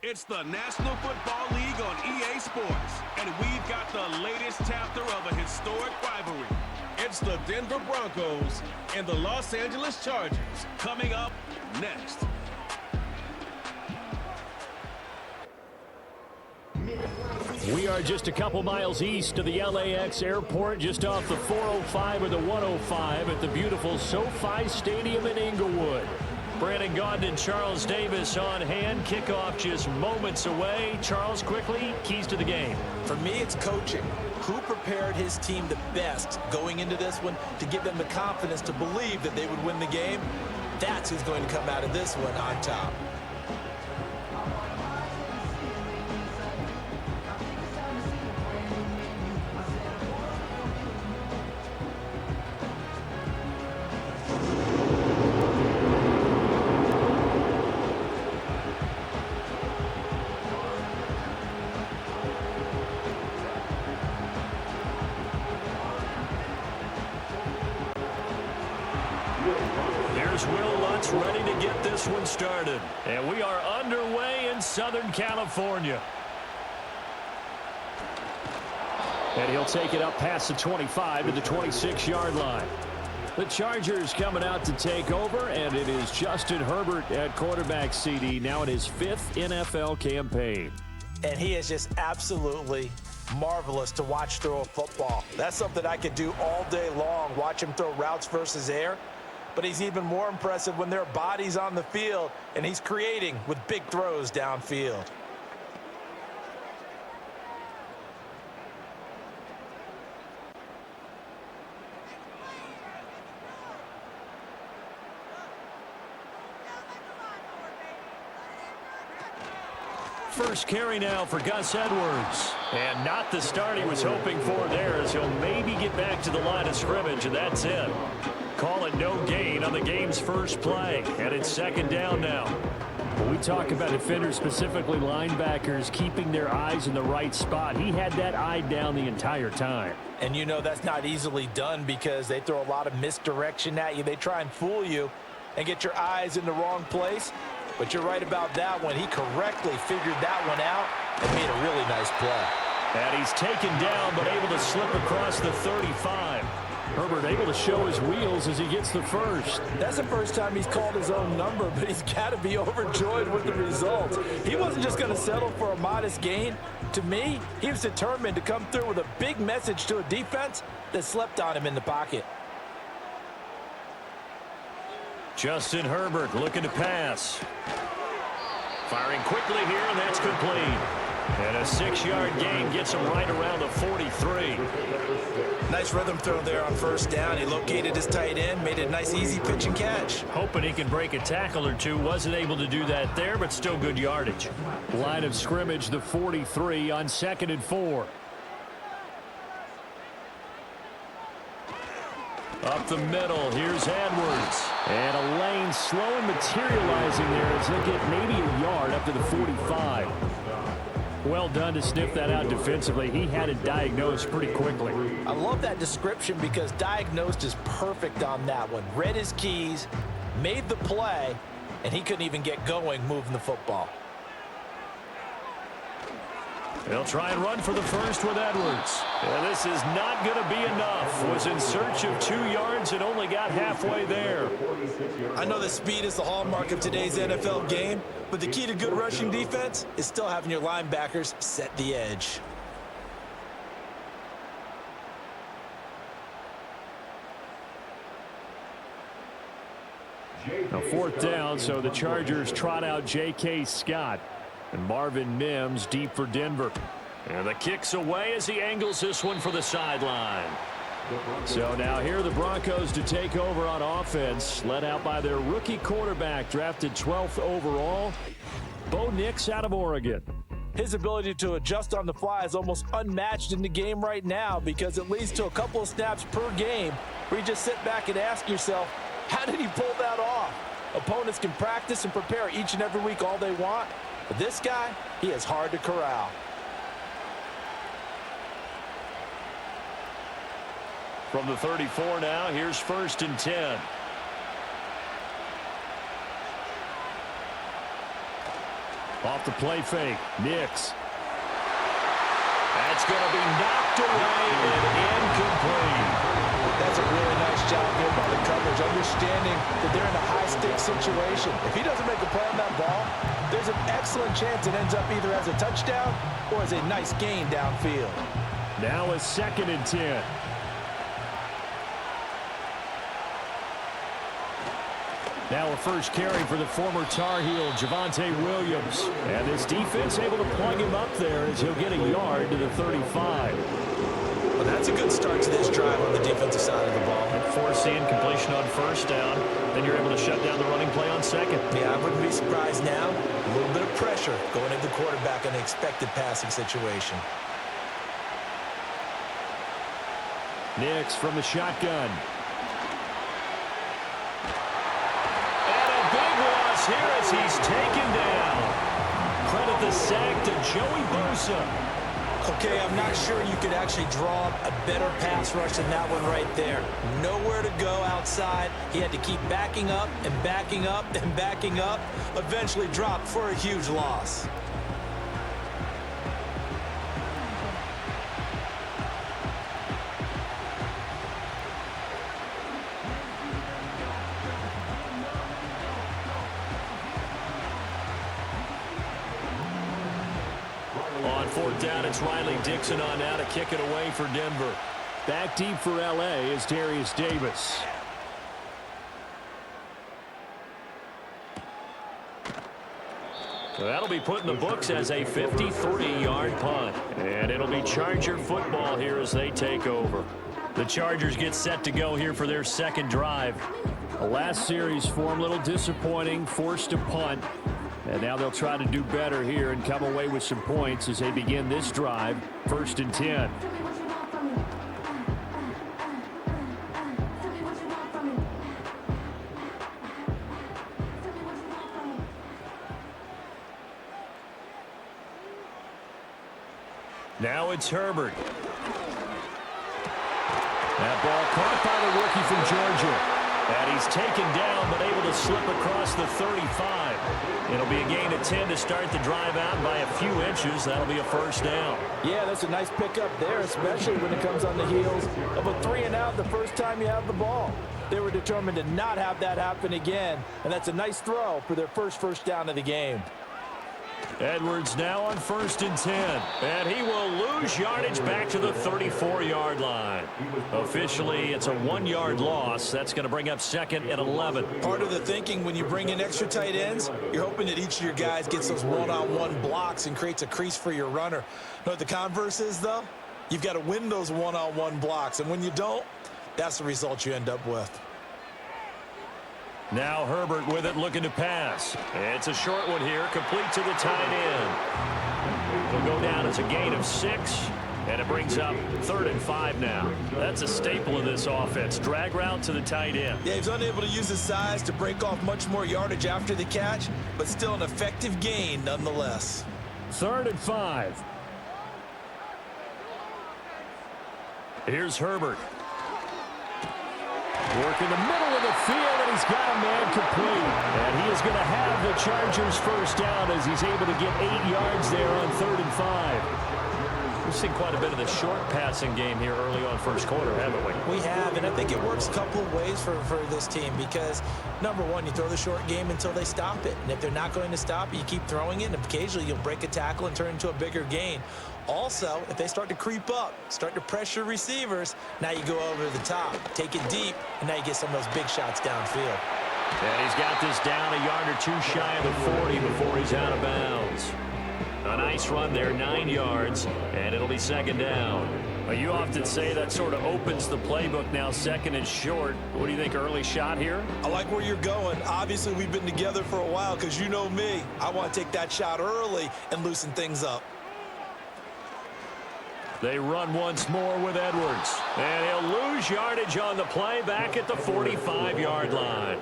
It's the National Football League on EA Sports, and we've got the latest chapter of a historic rivalry. It's the Denver Broncos and the Los Angeles Chargers coming up next. We are just a couple miles east of the LAX airport, just off the 405 or the 105 at the beautiful SoFi Stadium in Inglewood. Brandon Gaudin and Charles Davis on hand. Kickoff just moments away. Charles, quickly, keys to the game. For me, it's coaching. Who prepared his team the best going into this one to give them the confidence to believe that they would win the game? That's who's going to come out of this one on top. Ready to get this one started. And we are underway in Southern California. And he'll take it up past the 25 to the 26-yard line. The Chargers coming out to take over, and it is Justin Herbert at quarterback CD, now in his 5th NFL campaign. And he is just absolutely marvelous to watch throw a football. That's something I could do all day long, watch him throw routes versus air. But he's even more impressive when there are bodies on the field, and he's creating with big throws downfield. First carry now for Gus Edwards. And not the start he was hoping for there, as he'll maybe get back to the line of scrimmage, and that's it. Call it no gain on the game's first play, and it's second down now. When we talk about defenders, specifically linebackers, keeping their eyes in the right spot, he had that eye down the entire time. And you know that's not easily done because they throw a lot of misdirection at you. They try and fool you and get your eyes in the wrong place. But you're right about that one. He correctly figured that one out and made a really nice play. And he's taken down but able to slip across the 35. Herbert able to show his wheels as he gets the first. That's the first time he's called his own number, but he's got to be overjoyed with the results. He wasn't just going to settle for a modest gain. To me, he was determined to come through with a big message to a defense that slept on him in the pocket. Justin Herbert looking to pass. Firing quickly here, and that's complete. And a 6-yard gain gets him right around the 43. Nice rhythm throw there on first down. He located his tight end, made a nice easy pitch and catch. Hoping he can break a tackle or two. Wasn't able to do that there, but still good yardage. Line of scrimmage, the 43 on 2nd and 4. Up the middle, here's Edwards. And a lane slow and materializing there as he'll get maybe a yard up to the 45. Well done to sniff that out defensively. He had it diagnosed pretty quickly. I love that description because diagnosed is perfect on that one. Read his keys, made the play, and he couldn't even get going moving the football. They'll try and run for the first with Edwards. And this is not going to be enough. Was in search of 2 yards and only got halfway there. I know that speed is the hallmark of today's NFL game, but the key to good rushing defense is still having your linebackers set the edge. Now 4th down, so the Chargers trot out J.K. Scott. And Marvin Mims deep for Denver. And the kick's away as he angles this one for the sideline. So now here are the Broncos to take over on offense, led out by their rookie quarterback, drafted 12th overall, Bo Nix out of Oregon. His ability to adjust on the fly is almost unmatched in the game right now because it leads to a couple of snaps per game where you just sit back and ask yourself, how did he pull that off? Opponents can practice and prepare each and every week all they want. But this guy, he is hard to corral. From the 34 now, here's 1st and 10. Off the play fake. Nix. That's going to be knocked away and incomplete. That's a really nice job here by the coverage, understanding that they're in a high-stakes situation. If he doesn't make a play on that ball, there's an excellent chance it ends up either as a touchdown or as a nice gain downfield. Now a 2nd and 10. Now a first carry for the former Tar Heel, Javonte Williams. And this defense able to plug him up there as he'll get a yard to the 35. Well, that's a good start to this drive on the defensive side of the ball. Forcing completion on first down. Then you're able to shut down the running play on second. Yeah, I wouldn't be surprised now. A little bit of pressure going into the quarterback in an expected passing situation. Nix from the shotgun. Here as he's taken down. Credit the sack to Joey Bosa. Okay, I'm not sure you could actually draw a better pass rush than that one right there. Nowhere to go outside. He had to keep backing up and backing up and backing up. Eventually dropped for a huge loss. On 4th down, it's Riley Dixon on now to kick it away for Denver. Back deep for L.A. is Darius Davis. So that'll be put in the books as a 53-yard punt. And it'll be Charger football here as they take over. The Chargers get set to go here for their second drive. The last series for them, a little disappointing, forced to punt. And now they'll try to do better here and come away with some points as they begin this drive. 1st and 10. Now it's Herbert. That ball caught by the rookie from Georgia. And he's taken down, but able to slip across the 35. It'll be a gain of 10 to start the drive out by a few inches. That'll be a first down. Yeah, that's a nice pickup there, especially when it comes on the heels of a 3-and-out the first time you have the ball. They were determined to not have that happen again, and that's a nice throw for their first down of the game. Edwards now on 1st and 10. And he will lose yardage back to the 34-yard line. Officially, it's a 1-yard loss. That's going to bring up 2nd and 11. Part of the thinking when you bring in extra tight ends, you're hoping that each of your guys gets those one-on-one blocks and creates a crease for your runner. You know what the converse is, though? You've got to win those one-on-one blocks. And when you don't, that's the result you end up with. Now Herbert with it, looking to pass. It's a short one here, complete to the tight end. It'll go down as a gain of 6, and it brings up 3rd and 5 now. That's a staple of this offense. Drag route to the tight end. Yeah, he's unable to use his size to break off much more yardage after the catch, but still an effective gain nonetheless. 3rd and 5. Here's Herbert. Work in the middle of the field, and he's got a man complete. And he is going to have the Chargers first down as he's able to get 8 yards there on 3rd and 5. We've seen quite a bit of the short passing game here early on first quarter, haven't we? We have, and I think it works a couple of ways for this team because, number one, you throw the short game until they stop it. And if they're not going to stop it, you keep throwing it, and occasionally you'll break a tackle and turn into a bigger gain. Also, if they start to creep up, start to pressure receivers, now you go over the top, take it deep, and now you get some of those big shots downfield. And he's got this down a yard or two shy of the 40 before he's out of bounds. A nice run there, 9 yards, and it'll be 2nd down. Well, you often say that sort of opens the playbook now, 2nd and short. What do you think, early shot here? I like where you're going. Obviously, we've been together for a while because you know me. I want to take that shot early and loosen things up. They run once more with Edwards. And he'll lose yardage on the play back at the 45-yard line.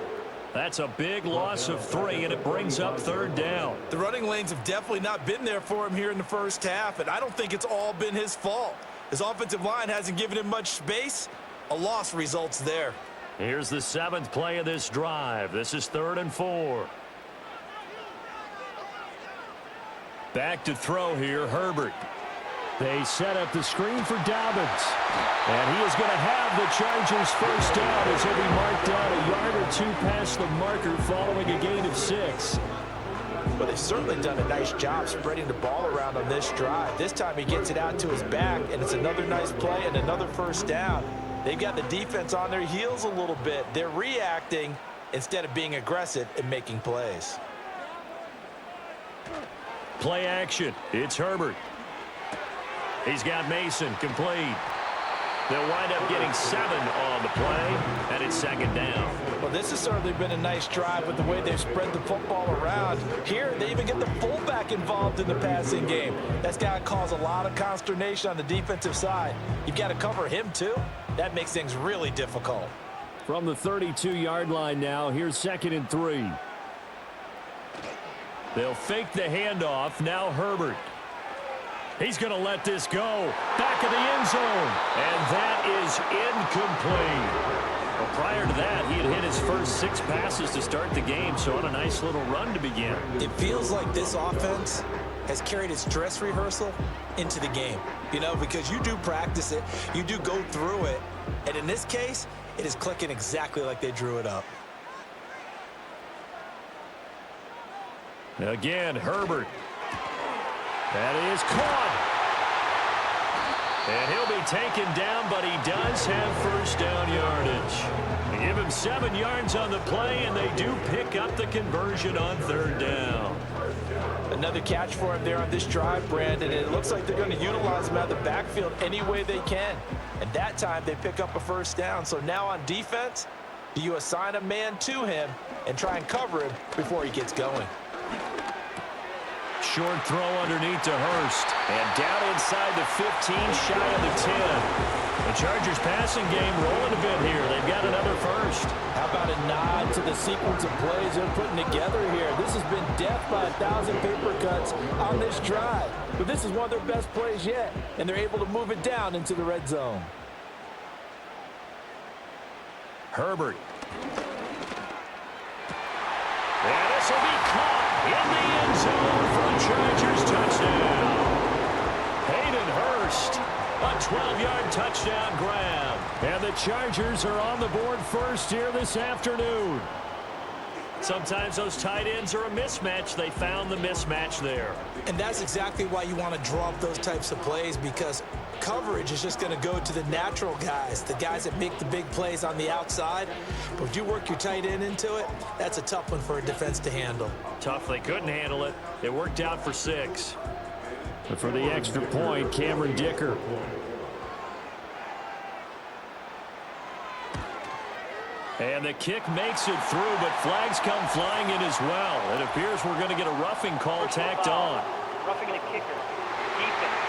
That's a big loss of 3, and it brings up 3rd down. The running lanes have definitely not been there for him here in the first half, and I don't think it's all been his fault. His offensive line hasn't given him much space. A loss results there. Here's the 7th play of this drive. This is 3rd and 4. Back to throw here, Herbert. They set up the screen for Dobbins. And he is going to have the Chargers first down as he'll be marked down a yard or two past the marker following a gain of 6. Well, they've certainly done a nice job spreading the ball around on this drive. This time he gets it out to his back, and it's another nice play and another first down. They've got the defense on their heels a little bit. They're reacting instead of being aggressive and making plays. Play action. It's Herbert. He's got Mason complete. They'll wind up getting 7 on the play, and it's second down. Well, this has certainly been a nice drive with the way they've spread the football around. Here, they even get the fullback involved in the passing game. That's got to cause a lot of consternation on the defensive side. You've got to cover him, too. That makes things really difficult. From the 32-yard line now, here's 2nd and 3. They'll fake the handoff. Now Herbert. He's going to let this go. Back of the end zone. And that is incomplete. Well, prior to that, he had hit his first 6 passes to start the game, so on a nice little run to begin. It feels like this offense has carried its dress rehearsal into the game. You know, because you do practice it, you do go through it, and in this case, it is clicking exactly like they drew it up. Again, Herbert. That is caught. And he'll be taken down, but he does have first down yardage. They give him 7 yards on the play, and they do pick up the conversion on 3rd down. Another catch for him there on this drive, Brandon. And it looks like they're going to utilize him out of the backfield any way they can. And that time, they pick up a first down. So now on defense, do you assign a man to him and try and cover him before he gets going? Short throw underneath to Hurst. And down inside the 15, shy of the 10. The Chargers passing game rolling a bit here. They've got another first. How about a nod to the sequence of plays they're putting together here? This has been death by 1,000 paper cuts on this drive. But this is one of their best plays yet, and they're able to move it down into the red zone. Herbert. And this will be caught in the end zone for a Chargers touchdown. Hayden Hurst, a 12-yard touchdown grab. And the Chargers are on the board first here this afternoon. Sometimes those tight ends are a mismatch. They found the mismatch there. And that's exactly why you want to draw up those types of plays, because coverage is just going to go to the natural guys, the guys that make the big plays on the outside. But if you work your tight end into it, that's a tough one for a defense to handle. Tough. They couldn't handle it. It worked out for 6. But for the extra point, Cameron Dicker. And the kick makes it through, but flags come flying in as well. It appears we're going to get a roughing call tacked on. Roughing the kicker. Defense.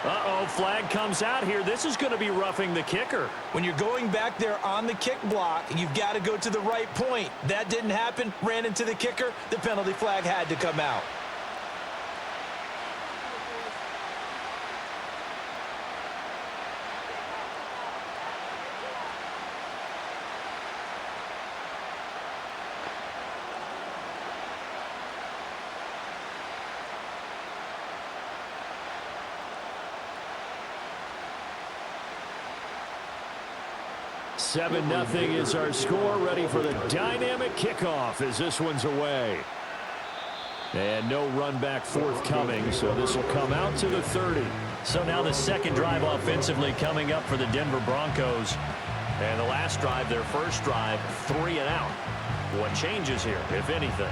Uh-oh, flag comes out here. This is going to be roughing the kicker. When you're going back there on the kick block, you've got to go to the right point. That didn't happen, ran into the kicker. The penalty flag had to come out. Seven 0 is our score, ready for the dynamic kickoff as this one's away. And no run back forthcoming, so this will come out to the 30. So now the second drive offensively coming up for the Denver Broncos. And the last drive, their first drive, 3 and out. What changes here, if anything?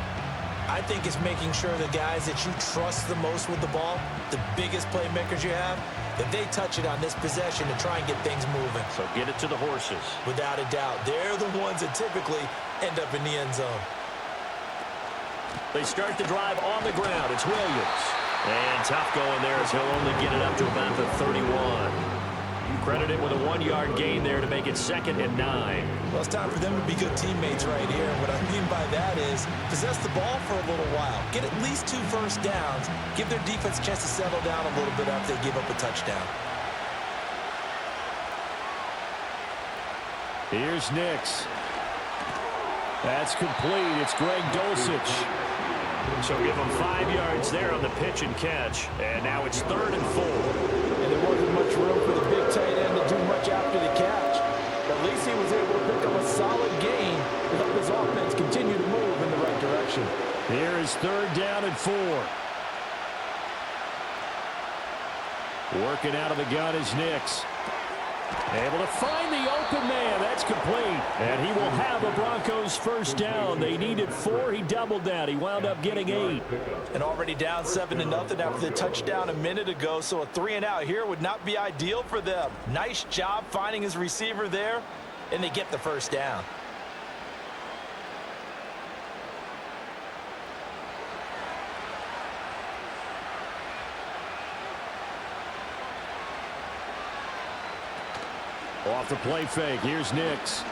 I think it's making sure the guys that you trust the most with the ball, the biggest playmakers you have, that they touch it on this possession to try and get things moving. So get it to the horses. Without a doubt. They're the ones that typically end up in the end zone. They start the drive on the ground. It's Williams. And tough going there as he'll only get it up to about the 31. Credit him with a 1-yard gain there to make it 2nd and 9. Well, it's time for them to be good teammates right here. What I mean by that is possess the ball for a little while. Get at least 2 first downs. Give their defense a chance to settle down a little bit after they give up a touchdown. Here's Nix. That's complete. It's Greg Dulcich. So give him 5 yards there on the pitch and catch. And now it's 3rd and 4. And there wasn't much room for the big tight end to do much after the catch. But at least he was able to pick up a solid gain to help his offense continue to move in the right direction. Here is 3rd down and 4. Working out of the gun is Nix. Able to find the open man. That's complete. And he will have a Broncos first down. They needed 4. He doubled that. He wound up getting 8. And already down 7-0 after the touchdown a minute ago. So a 3-and-out here would not be ideal for them. Nice job finding his receiver there. And they get the first down. Off the play fake. Here's Nix.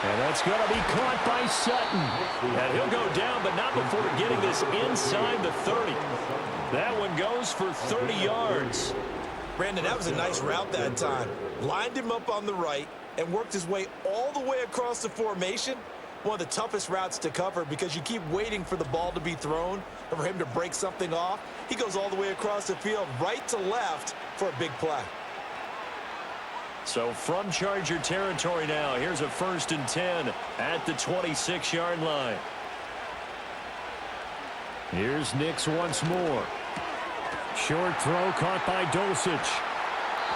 And that's going to be caught by Sutton. And he'll go down, but not before getting this inside the 30. That one goes for 30 yards. Brandon, that was a nice route that time. Lined him up on the right and worked his way all the way across the formation. One of the toughest routes to cover because you keep waiting for the ball to be thrown or for him to break something off. He goes all the way across the field, right to left, for a big play. So from Charger territory now, here's a 1st and 10 at the 26-yard line. Here's Nix once more. Short throw caught by Dulcich.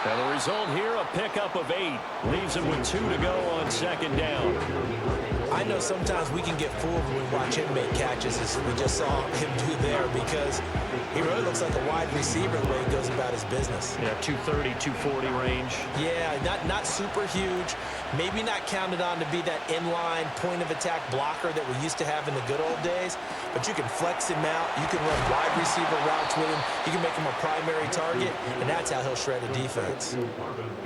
And the result here, a pickup of 8. Leaves him with 2 to go on 2nd down. I know sometimes we can get fooled when we watch him make catches, as we just saw him do there, because he really looks like a wide receiver the way he goes about his business. Yeah, 230, 240 range. Yeah, not super huge. Maybe not counted on to be that inline point-of-attack blocker that we used to have in the good old days, but you can flex him out. You can run wide receiver routes with him. You can make him a primary target, and that's how he'll shred a defense.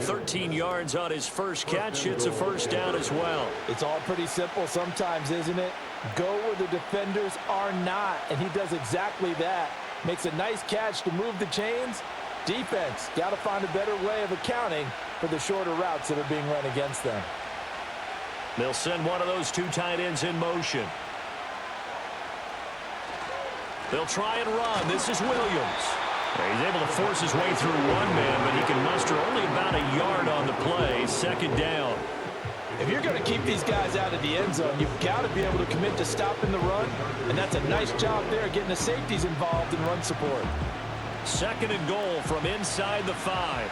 13 yards on his first catch. It's a first down as well. It's all pretty simple sometimes, isn't it? Go where the defenders are not, and he does exactly that. Makes a nice catch to move the chains. Defense, got to find a better way of accounting for the shorter routes that are being run against them. They'll send one of those 2 tight ends in motion. They'll try and run. This is Williams. He's able to force his way through one man, but he can muster only about a yard on the play. 2nd down. If you're going to keep these guys out of the end zone, you've got to be able to commit to stopping the run, and that's a nice job there getting the safeties involved in run support. 2nd and goal from inside the 5.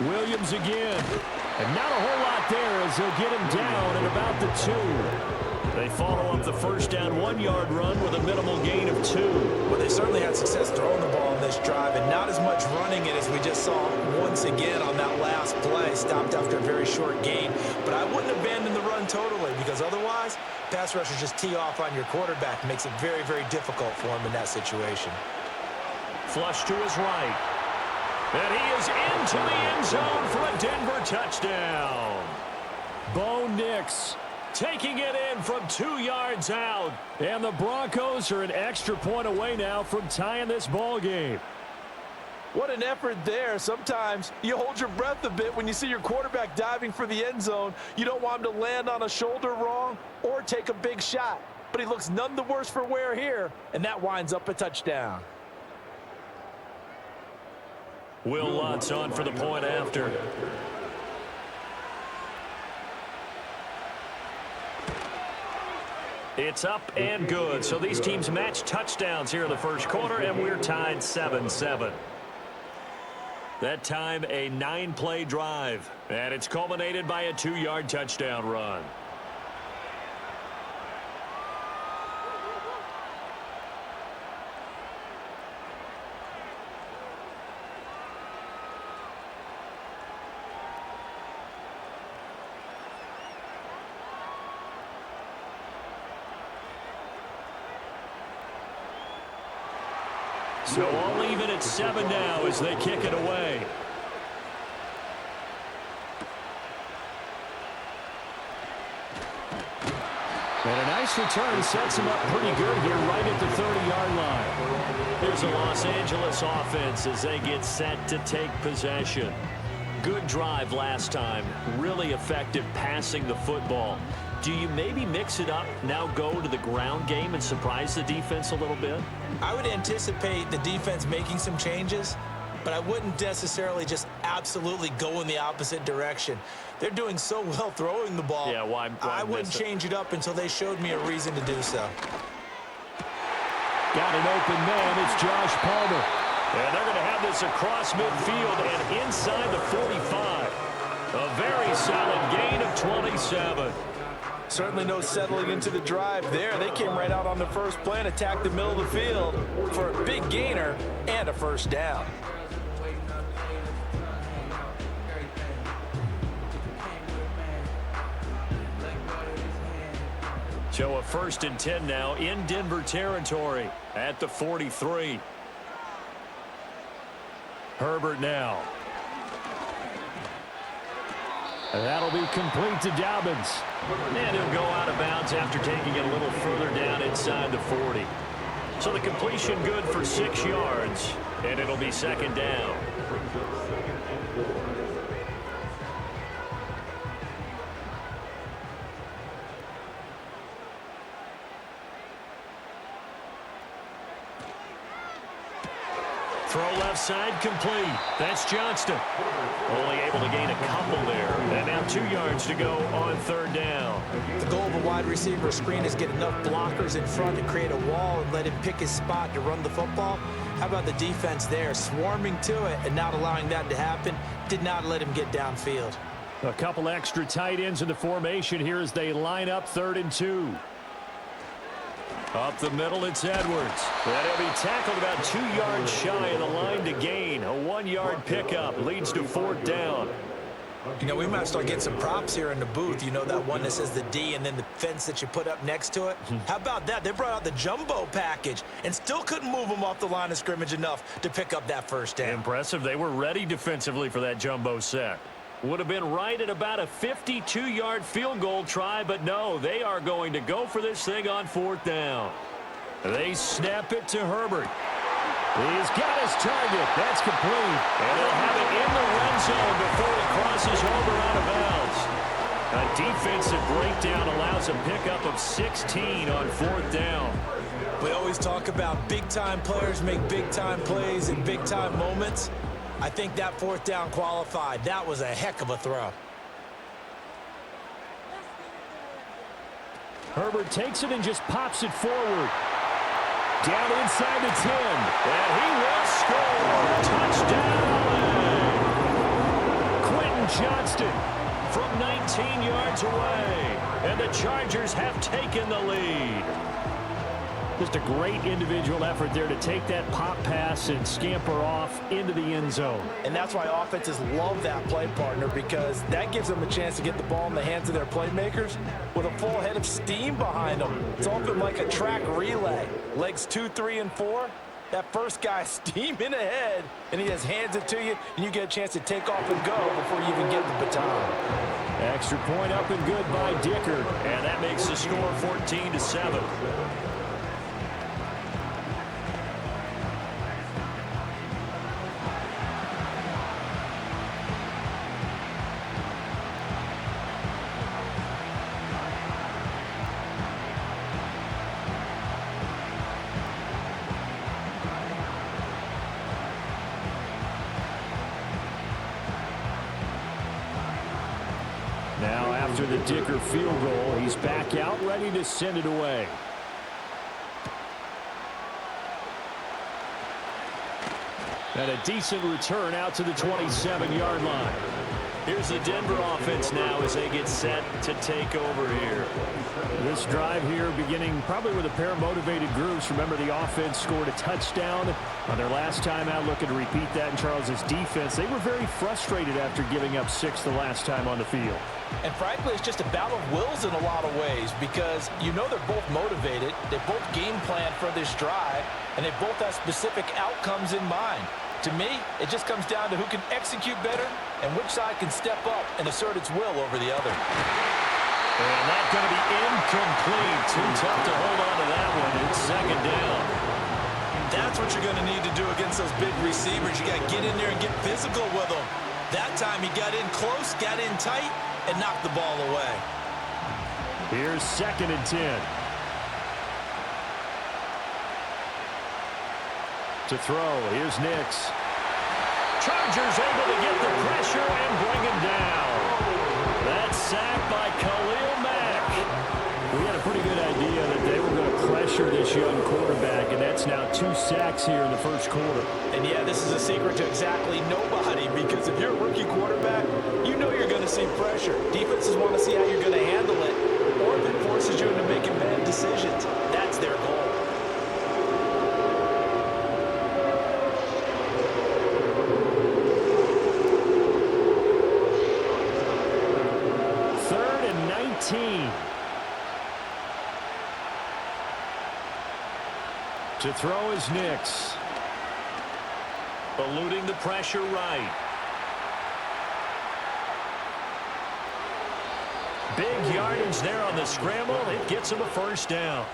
Williams again. And not a whole lot there as they'll get him down at about the 2. They follow up the first down 1-yard run with a minimal gain of 2. Well, they certainly had success throwing the ball on this drive and not as much running it as we just saw once again on that last play. Stopped after a very short gain. But I wouldn't abandon the run totally because otherwise, pass rushers just tee off on your quarterback. It makes it very, very difficult for him in that situation. Flush to his right. And he is into the end zone for a Denver touchdown. Bo Nix taking it in from 2 yards out. And the Broncos are an extra point away now from tying this ball game. What an effort there. Sometimes you hold your breath a bit when you see your quarterback diving for the end zone. You don't want him to land on a shoulder wrong or take a big shot. But he looks none the worse for wear here, and that winds up a touchdown. Will Lutz on for the point after. It's up and good. So these teams match touchdowns here in the first quarter, and we're tied 7-7. That time a 9-play drive, and it's culminated by a 2-yard touchdown run. So all even at 7 now as they kick it away. And a nice return sets him up pretty good here right at the 30-yard line. Here's a Los Angeles offense as they get set to take possession. Good drive last time. Really effective passing the football. Do you maybe mix it up, now go to the ground game and surprise the defense a little bit? I would anticipate the defense making some changes, but I wouldn't necessarily just absolutely go in the opposite direction. They're doing so well throwing the ball. Yeah, why I wouldn't change it up until they showed me a reason to do so. Got an open man. It's Josh Palmer. And they're going to have this across midfield and inside the 45. A very solid gain of 27. Certainly no settling into the drive there. They came right out on the first play and attacked the middle of the field for a big gainer and a first down. So a 1st and 10 now in Denver territory at the 43. Herbert now. And that'll be complete to Dobbins. And he'll go out of bounds after taking it a little further down inside the 40. So the completion good for 6 yards, and it'll be 2nd down. Throw left side complete. That's Johnston. Only able to gain a couple there. And now 2 yards to go on 3rd down. The goal of a wide receiver screen is get enough blockers in front to create a wall and let him pick his spot to run the football. How about the defense there, swarming to it and not allowing that to happen? Did not let him get downfield. A couple extra tight ends in the formation here as they line up 3rd and 2. Up the middle, it's Edwards. And he'll be tackled about 2 yards shy of the line to gain. A 1-yard pickup leads to 4th down. You know, we might start getting some props here in the booth. You know, that one that says the D and then the fence that you put up next to it? How about that? They brought out the jumbo package and still couldn't move them off the line of scrimmage enough to pick up that first down. Impressive. They were ready defensively for that jumbo sack. Would have been right at about a 52-yard field goal try, but no, they are going to go for this thing on 4th down. They snap it to Herbert. He's got his target. That's complete. And they'll have it in the red zone before it crosses over out of bounds. A defensive breakdown allows a pickup of 16 on 4th down. We always talk about big-time players make big-time plays in big-time moments. I think that 4th down qualified. That was a heck of a throw. Herbert takes it and just pops it forward. Down inside the 10. And he will score. Touchdown. Quentin Johnston from 19 yards away. And the Chargers have taken the lead. Just a great individual effort there to take that pop pass and scamper off into the end zone. And that's why offenses love that play, partner, because that gives them a chance to get the ball in the hands of their playmakers with a full head of steam behind them. It's often like a track relay. Legs 2, 3, and 4. That first guy steaming ahead, and he just hands it to you, and you get a chance to take off and go before you even get the baton. Extra point up and good by Dicker. And that makes the score 14-7. Now after the Dicker field goal, he's back out ready to send it away. And a decent return out to the 27-yard line. Here's the Denver offense now as they get set to take over here. This drive here beginning probably with a pair of motivated groups. Remember, the offense scored a touchdown on their last time out, looking to repeat that in Charles's defense. They were very frustrated after giving up 6 the last time on the field. And frankly, it's just a battle of wills in a lot of ways because you know they're both motivated, they both game plan for this drive, and they both have specific outcomes in mind. To me, it just comes down to who can execute better and which side can step up and assert its will over the other. And that's going to be incomplete. Too tough to hold on to that one. It's second down. That's what you're going to need to do against those big receivers. You got to get in there and get physical with them. That time he got in close, got in tight, and knocked the ball away. Here's 2nd and 10. To throw, here's Nix. Chargers able to get the pressure and bring him down. That's sacked by Khalil Mack. We had a pretty good idea that they were going to pressure this young quarterback, and that's now 2 sacks here in the first quarter. And yeah, this is a secret to exactly nobody, because if you're a rookie quarterback, you know you're going to see pressure. Defenses want to see how you're going to handle it, or if it forces you into making bad decisions. That's their goal. To throw is Nix. Eluding the pressure right. Big yardage there on the scramble. It gets him a first down.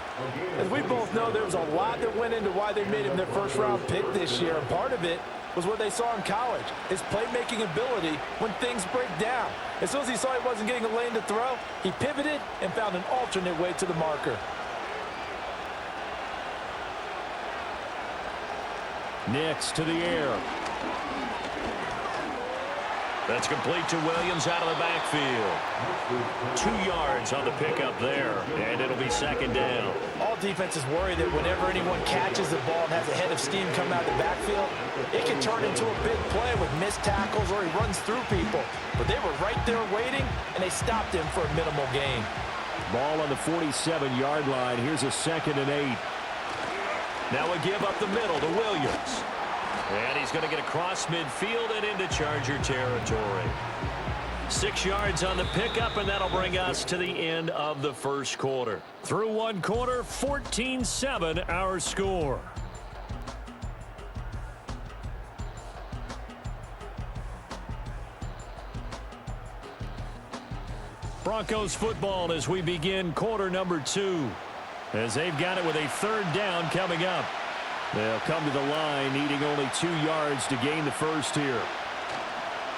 As we both know, there was a lot that went into why they made him their first-round pick this year. And part of it was what they saw in college, his playmaking ability when things break down. As soon as he saw he wasn't getting a lane to throw, he pivoted and found an alternate way to the marker. Nix to the air. That's complete to Williams out of the backfield. 2 yards on the pickup there, and it'll be second down. All defenses worry that whenever anyone catches the ball and has a head of steam come out of the backfield, it can turn into a big play with missed tackles or he runs through people. But they were right there waiting, and they stopped him for a minimal gain. Ball on the 47-yard line. Here's a 2nd and 8. Now a give up the middle to Williams. And he's going to get across midfield and into Charger territory. 6 yards on the pickup, and that'll bring us to the end of the first quarter. Through 1 quarter, 14-7 our score. Broncos football as we begin quarter number 2. As they've got it with a 3rd down coming up. They'll come to the line needing only 2 yards to gain the first here.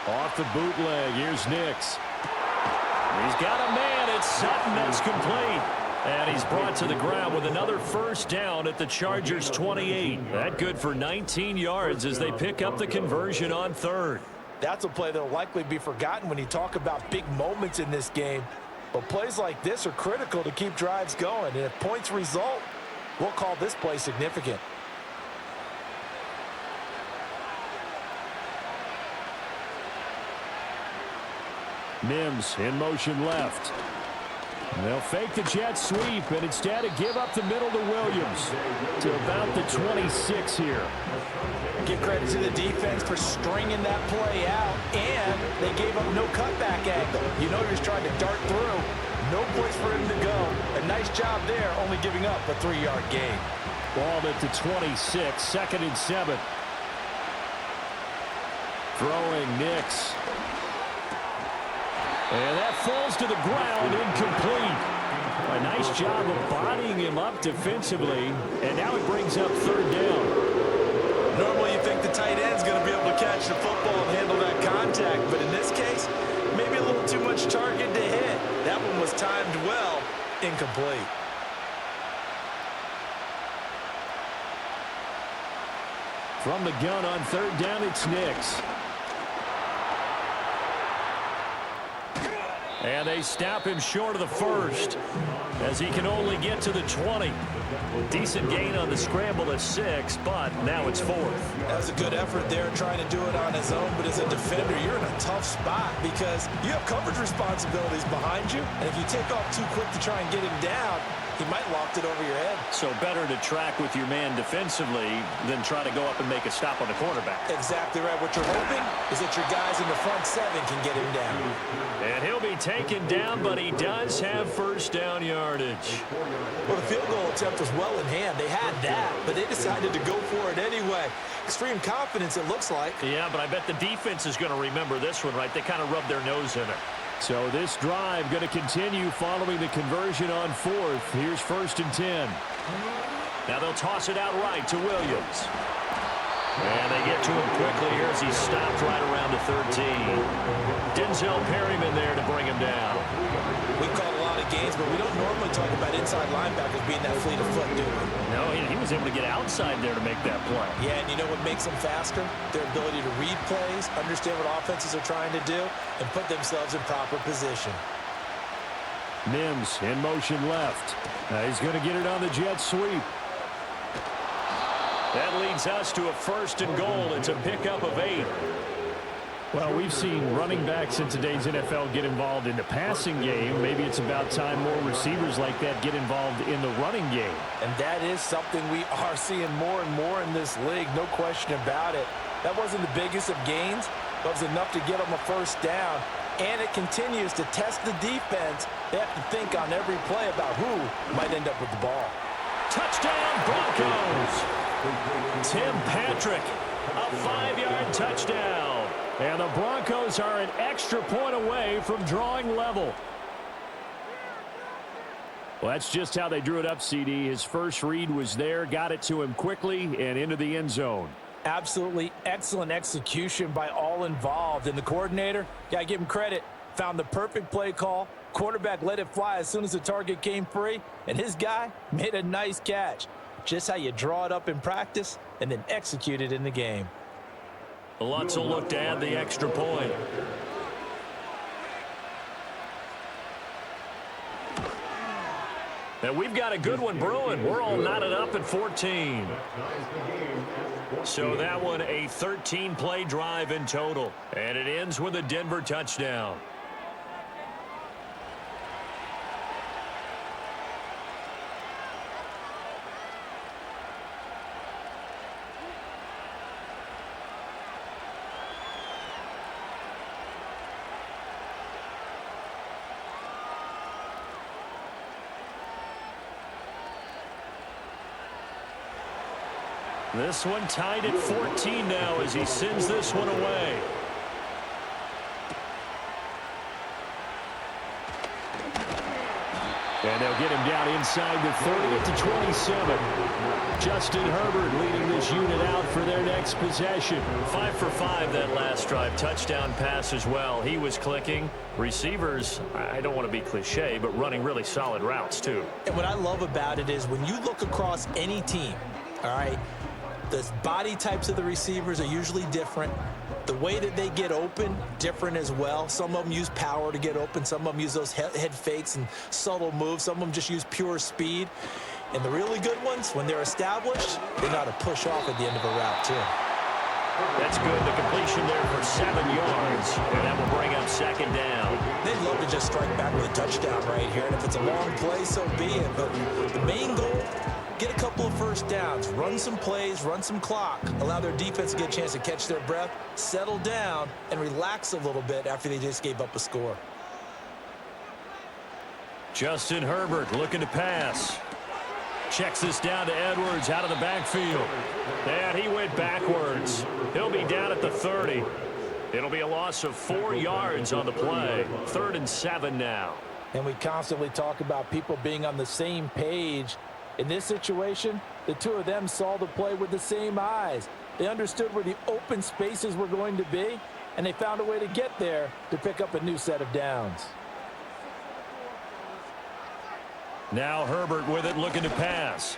Off the bootleg, here's Nix. He's got a man, it's Sutton, that's complete. And he's brought to the ground with another first down at the Chargers' 28. That good for 19 yards as they pick up the conversion on 3rd. That's a play that will likely be forgotten when you talk about big moments in this game. But plays like this are critical to keep drives going. And if points result, we'll call this play significant. Mims in motion left. They'll fake the jet sweep and instead give up the middle to Williams to about the 26 here. Give credit to the defense for stringing that play out, and they gave up no cutback angle. You know you're just trying to dart through. No place for him to go. A nice job there, only giving up a 3-yard gain. Ball at the 26, 2nd and 7. Throwing Nix. And that falls to the ground, incomplete. A nice job of bodying him up defensively, and now it brings up 3rd down. Normally you think the tight end's going to be able to catch the football and handle that contact, but in this case, maybe a little too much target to hit. That one was timed well, incomplete. From the gun on 3rd down, it's Nix. And they stop him short of the first as he can only get to the 20. Decent gain on the scramble at 6, but now it's 4th. That was a good effort there trying to do it on his own, but as a defender, you're in a tough spot because you have coverage responsibilities behind you, and if you take off too quick to try and get him down, he might loft it over your head. So better to track with your man defensively than try to go up and make a stop on the quarterback. Exactly right. What you're hoping is that your guys in the front 7 can get him down. And he'll be taken down, but he does have first down yardage. Well, the field goal attempt was well in hand. They had that, but they decided to go for it anyway. Extreme confidence, it looks like. Yeah, but I bet the defense is going to remember this one, right? They kind of rubbed their nose in it. So this drive going to continue following the conversion on fourth. Here's 1st and 10. Now they'll toss it out right to Williams. And they get to him quickly here as he stopped right around the 13. Denzel Perryman there to bring him down. We call a lot of games, but we don't normally talk about inside linebackers being that fleet of foot, do we? No, he was able to get outside there to make that play. Yeah, and you know what makes them faster? Their ability to read plays, understand what offenses are trying to do, and put themselves in proper position. Mims in motion left. He's going to get it on the jet sweep. That leads us to a 1st and goal. It's a pickup of 8. Well, we've seen running backs in today's NFL get involved in the passing game. Maybe it's about time more receivers like that get involved in the running game. And that is something we are seeing more and more in this league, no question about it. That wasn't the biggest of gains, but it was enough to get them a 1st down. And it continues to test the defense. They have to think on every play about who might end up with the ball. Touchdown, Broncos! Tim Patrick, a 5-yard touchdown. And the Broncos are an extra point away from drawing level. Well, that's just how they drew it up, CD. His first read was there, got it to him quickly, and into the end zone. Absolutely excellent execution by all involved. And the coordinator, got to give him credit, found the perfect play call. Quarterback let it fly as soon as the target came free, and his guy made a nice catch. Just how you draw it up in practice and then execute it in the game. Lutz will look to add the extra point. And we've got a good one brewing. We're all knotted up at 14. So that one a 13-play drive in total. And it ends with a Denver touchdown. This one tied at 14 now as he sends this one away. And they'll get him down inside the 30 at the 27. Justin Herbert leading this unit out for their next possession. 5 for 5 that last drive. Touchdown pass as well. He was clicking. Receivers, I don't want to be cliche, but running really solid routes too. And what I love about it is when you look across any team, all right, the body types of the receivers are usually different. The way that they get open, different as well. Some of them use power to get open. Some of them use those head fakes and subtle moves. Some of them just use pure speed. And the really good ones, when they're established, they know how to push off at the end of a route, too. That's good. The completion there for 7 yards. And that will bring up 2nd down. They'd love to just strike back with a touchdown right here. And if it's a long play, so be it. But the main goal, get a couple of 1st downs, run some plays, run some clock, allow their defense to get a chance to catch their breath, settle down, and relax a little bit after they just gave up a score. Justin Herbert looking to pass. Checks this down to Edwards out of the backfield. And he went backwards. He'll be down at the 30. It'll be a loss of 4 yards on the play. 3rd and 7 now. And we constantly talk about people being on the same page. In this situation, the two of them saw the play with the same eyes. They understood where the open spaces were going to be, and they found a way to get there to pick up a new set of downs. Now Herbert with it, looking to pass.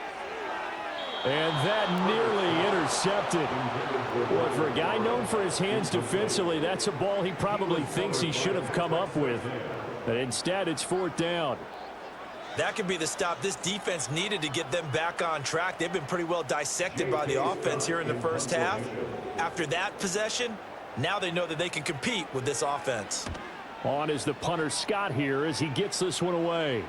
And that nearly intercepted. Well, for a guy known for his hands defensively, that's a ball he probably thinks he should have come up with. But instead, it's 4th down. That could be the stop this defense needed to get them back on track. They've been pretty well dissected by the offense here in the first half. After that possession, now they know that they can compete with this offense. On is the punter Scott here as he gets this one away.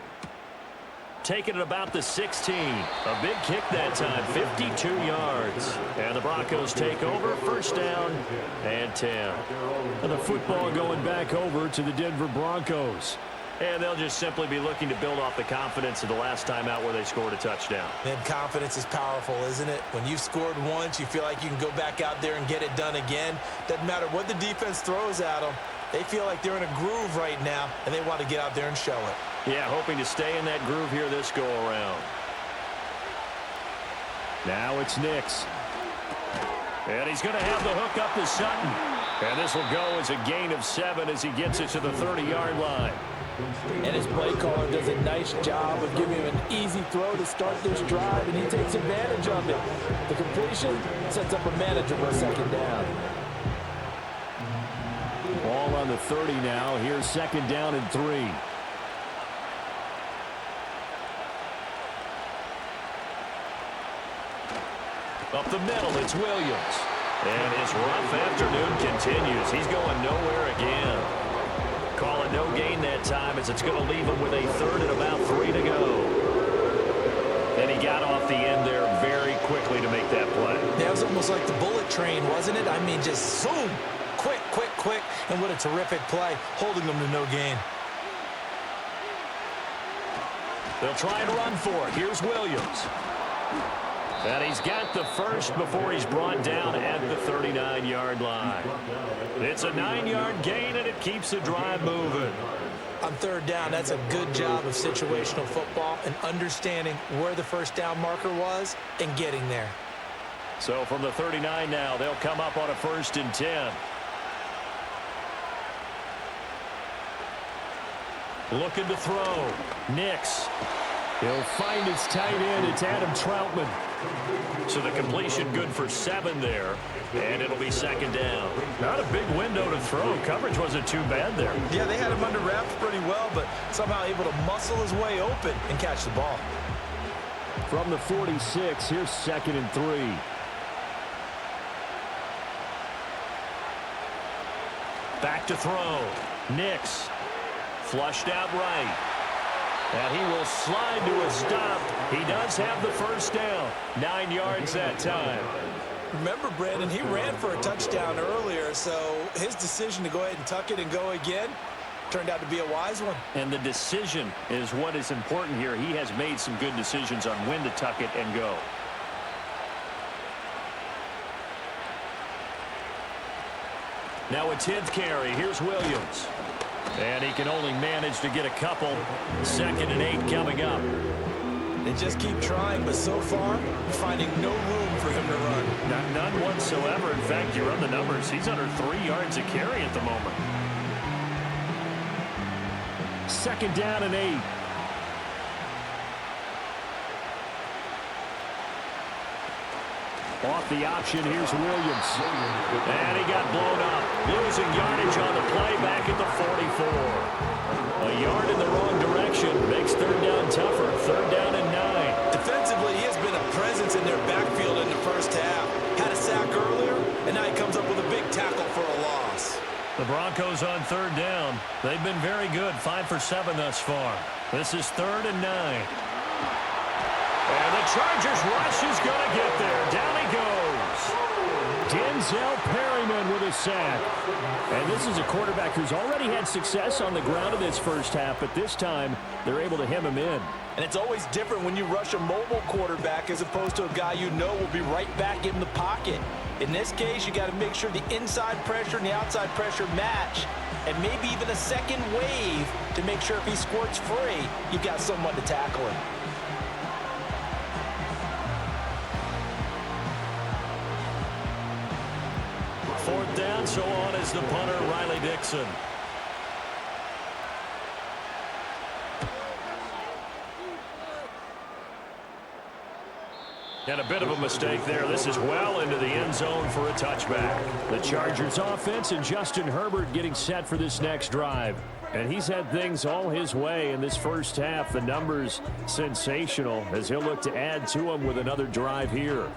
Taking it about the 16. A big kick that time, 52 yards. And the Broncos take over, 1st down and 10. And the football going back over to the Denver Broncos. And they'll just simply be looking to build off the confidence of the last time out where they scored a touchdown. And confidence is powerful, isn't it? When you've scored once, you feel like you can go back out there and get it done again. Doesn't matter what the defense throws at them. They feel like they're in a groove right now, and they want to get out there and show it. Yeah, hoping to stay in that groove here this go-around. Now it's Nix. And he's going to have the hook up to Sutton. And this will go as a gain of 7 as he gets it to the 30-yard line. And his play caller does a nice job of giving him an easy throw to start this drive, and he takes advantage of it. The completion sets up a manageable second down. Ball on the 30 now. Here's second down and 3. Up the middle, it's Williams. And his rough afternoon continues. He's going nowhere again. Call it no gain that time as it's going to leave him with a third and about 3 to go. And he got off the end there very quickly to make that play. That was almost like the bullet train, wasn't it? I mean, just zoom. Quick, quick, quick. And what a terrific play, holding them to no gain. They'll try and run for it. Here's Williams. And he's got the first before he's brought down at the 39-yard line. It's a 9-yard gain, and it keeps the drive moving. On third down, that's a good job of situational football and understanding where the first down marker was and getting there. So from the 39 now, they'll come up on a 1st and 10. Looking to throw. Nix. He'll find his tight end. It's Adam Troutman. So the completion good for 7 there, and it'll be second down. Not a big window to throw. Coverage wasn't too bad there. Yeah, they had him under wraps pretty well, but somehow able to muscle his way open and catch the ball. From the 46, here's second and 3. Back to throw. Nix. Flushed out right. And he will slide to a stop. He does have the first down. 9 yards that time. Remember, Brandon, he ran for a touchdown earlier, so his decision to go ahead and tuck it and go again turned out to be a wise one. And the decision is what is important here. He has made some good decisions on when to tuck it and go. Now a 10th carry. Here's Williams. And he can only manage to get a couple. 2nd and 8 coming up. They just keep trying, but so far, finding no room for him to run. None whatsoever. In fact, you run the numbers. He's under 3 yards a carry at the moment. 2nd down and 8. Off the option, here's Williams. And he got blown up. Losing yardage on the play back at the 44. A yard in the wrong direction makes third down tougher. 3rd down and 9. Defensively, he has been a presence in their backfield in the first half. Had a sack earlier, and now he comes up with a big tackle for a loss. The Broncos on 3rd down. They've been very good. 5 for 7 thus far. This is 3rd and 9. And the Chargers rush is going to get there. Down he goes. Denzel Perryman with a sack. And this is a quarterback who's already had success on the ground in this first half, but this time they're able to hem him in. And it's always different when you rush a mobile quarterback as opposed to a guy you know will be right back in the pocket. In this case, you got to make sure the inside pressure and the outside pressure match, and maybe even a second wave to make sure if he squirts free, you've got someone to tackle him. Fourth down, so on is the punter, Riley Dixon. And a bit of a mistake there. This is well into the end zone for a touchback. The Chargers offense and Justin Herbert getting set for this next drive. And he's had things all his way in this first half. The numbers sensational as he'll look to add to them with another drive here.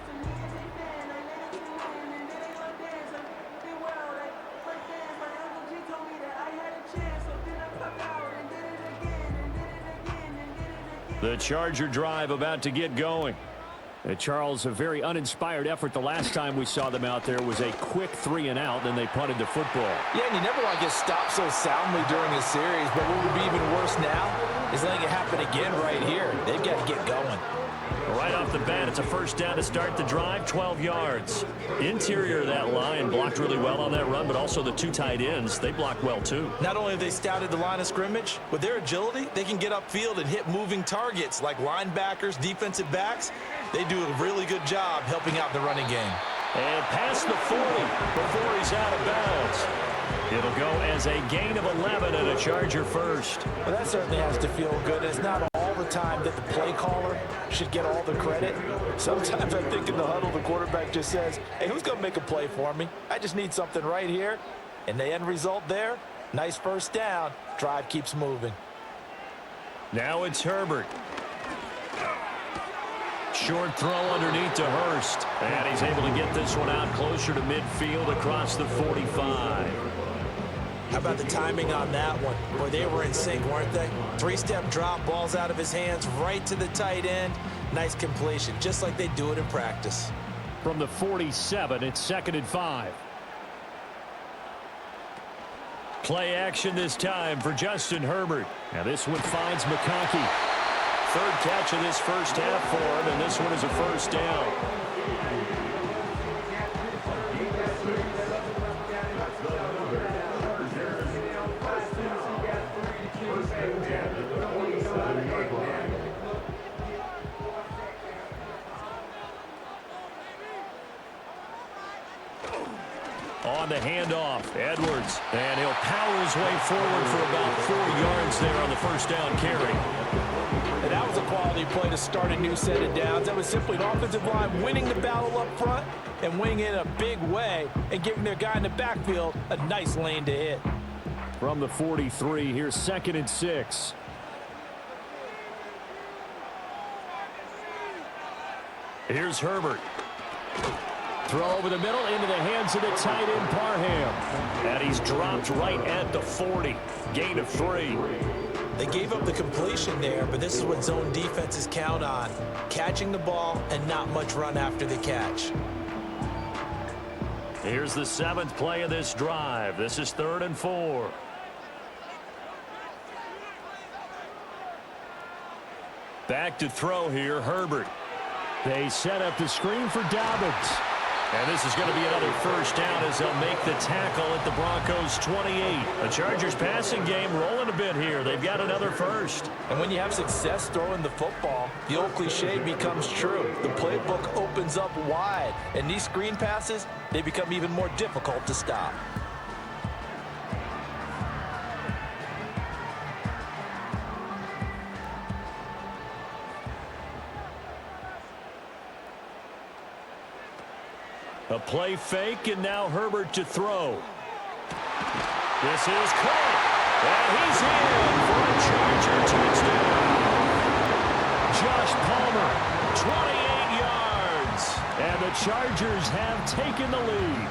The Charger drive about to get going. Charles, a very uninspired effort the last time we saw them out there was a quick 3 and out, then they punted the football. Yeah, and you never want to get stopped so soundly during a series, but what would be even worse now is letting it happen again right here. They've got to get going. Right off the bat, it's a first down to start the drive, 12 yards. Interior of that line blocked really well on that run, but also the two tight ends, they blocked well too. Not only have they scouted the line of scrimmage, with their agility, they can get upfield and hit moving targets like linebackers, defensive backs. They do a really good job helping out the running game. And past the 40 before he's out of bounds. It'll go as a gain of 11 and a Charger first. Well, that certainly has to feel good. It's not all the time that the play caller should get all the credit. Sometimes I think in the huddle, the quarterback just says, hey, who's going to make a play for me? I just need something right here. And the end result there, nice first down. Drive keeps moving. Now it's Herbert. Short throw underneath to Hurst. And he's able to get this one out closer to midfield across the 45. How about the timing on that one? Boy, they were in sync, weren't they? Three-step drop, balls out of his hands, right to the tight end. Nice completion, just like they do it in practice. From the 47, it's 2nd and 5. Play action this time for Justin Herbert. Now this one finds McConkey. Third catch of this first half for him, and this one is a first down. On the handoff, Edwards, and he'll power his way forward for about 4 yards there on the first down carry. And that was a quality play to start a new set of downs. That was simply an offensive line winning the battle up front and winning it in a big way and giving their guy in the backfield a nice lane to hit. From the 43, here's 2nd and 6. Here's Herbert. Throw over the middle into the hands of the tight end, Parham. And he's dropped right at the 40. Gain of 3. They gave up the completion there, but this is what zone defenses count on. Catching the ball and not much run after the catch. Here's the 7th play of this drive. This is 3rd and 4. Back to throw here, Herbert. They set up the screen for Dobbins. And this is going to be another first down as they'll make the tackle at the Broncos 28. The Chargers passing game rolling a bit here. They've got another first. And when you have success throwing the football, the old cliche becomes true. The playbook opens up wide. And these screen passes, they become even more difficult to stop. A play fake, and now Herbert to throw. This is caught, and he's in for a Charger touchdown. Josh Palmer, 28 yards, and the Chargers have taken the lead.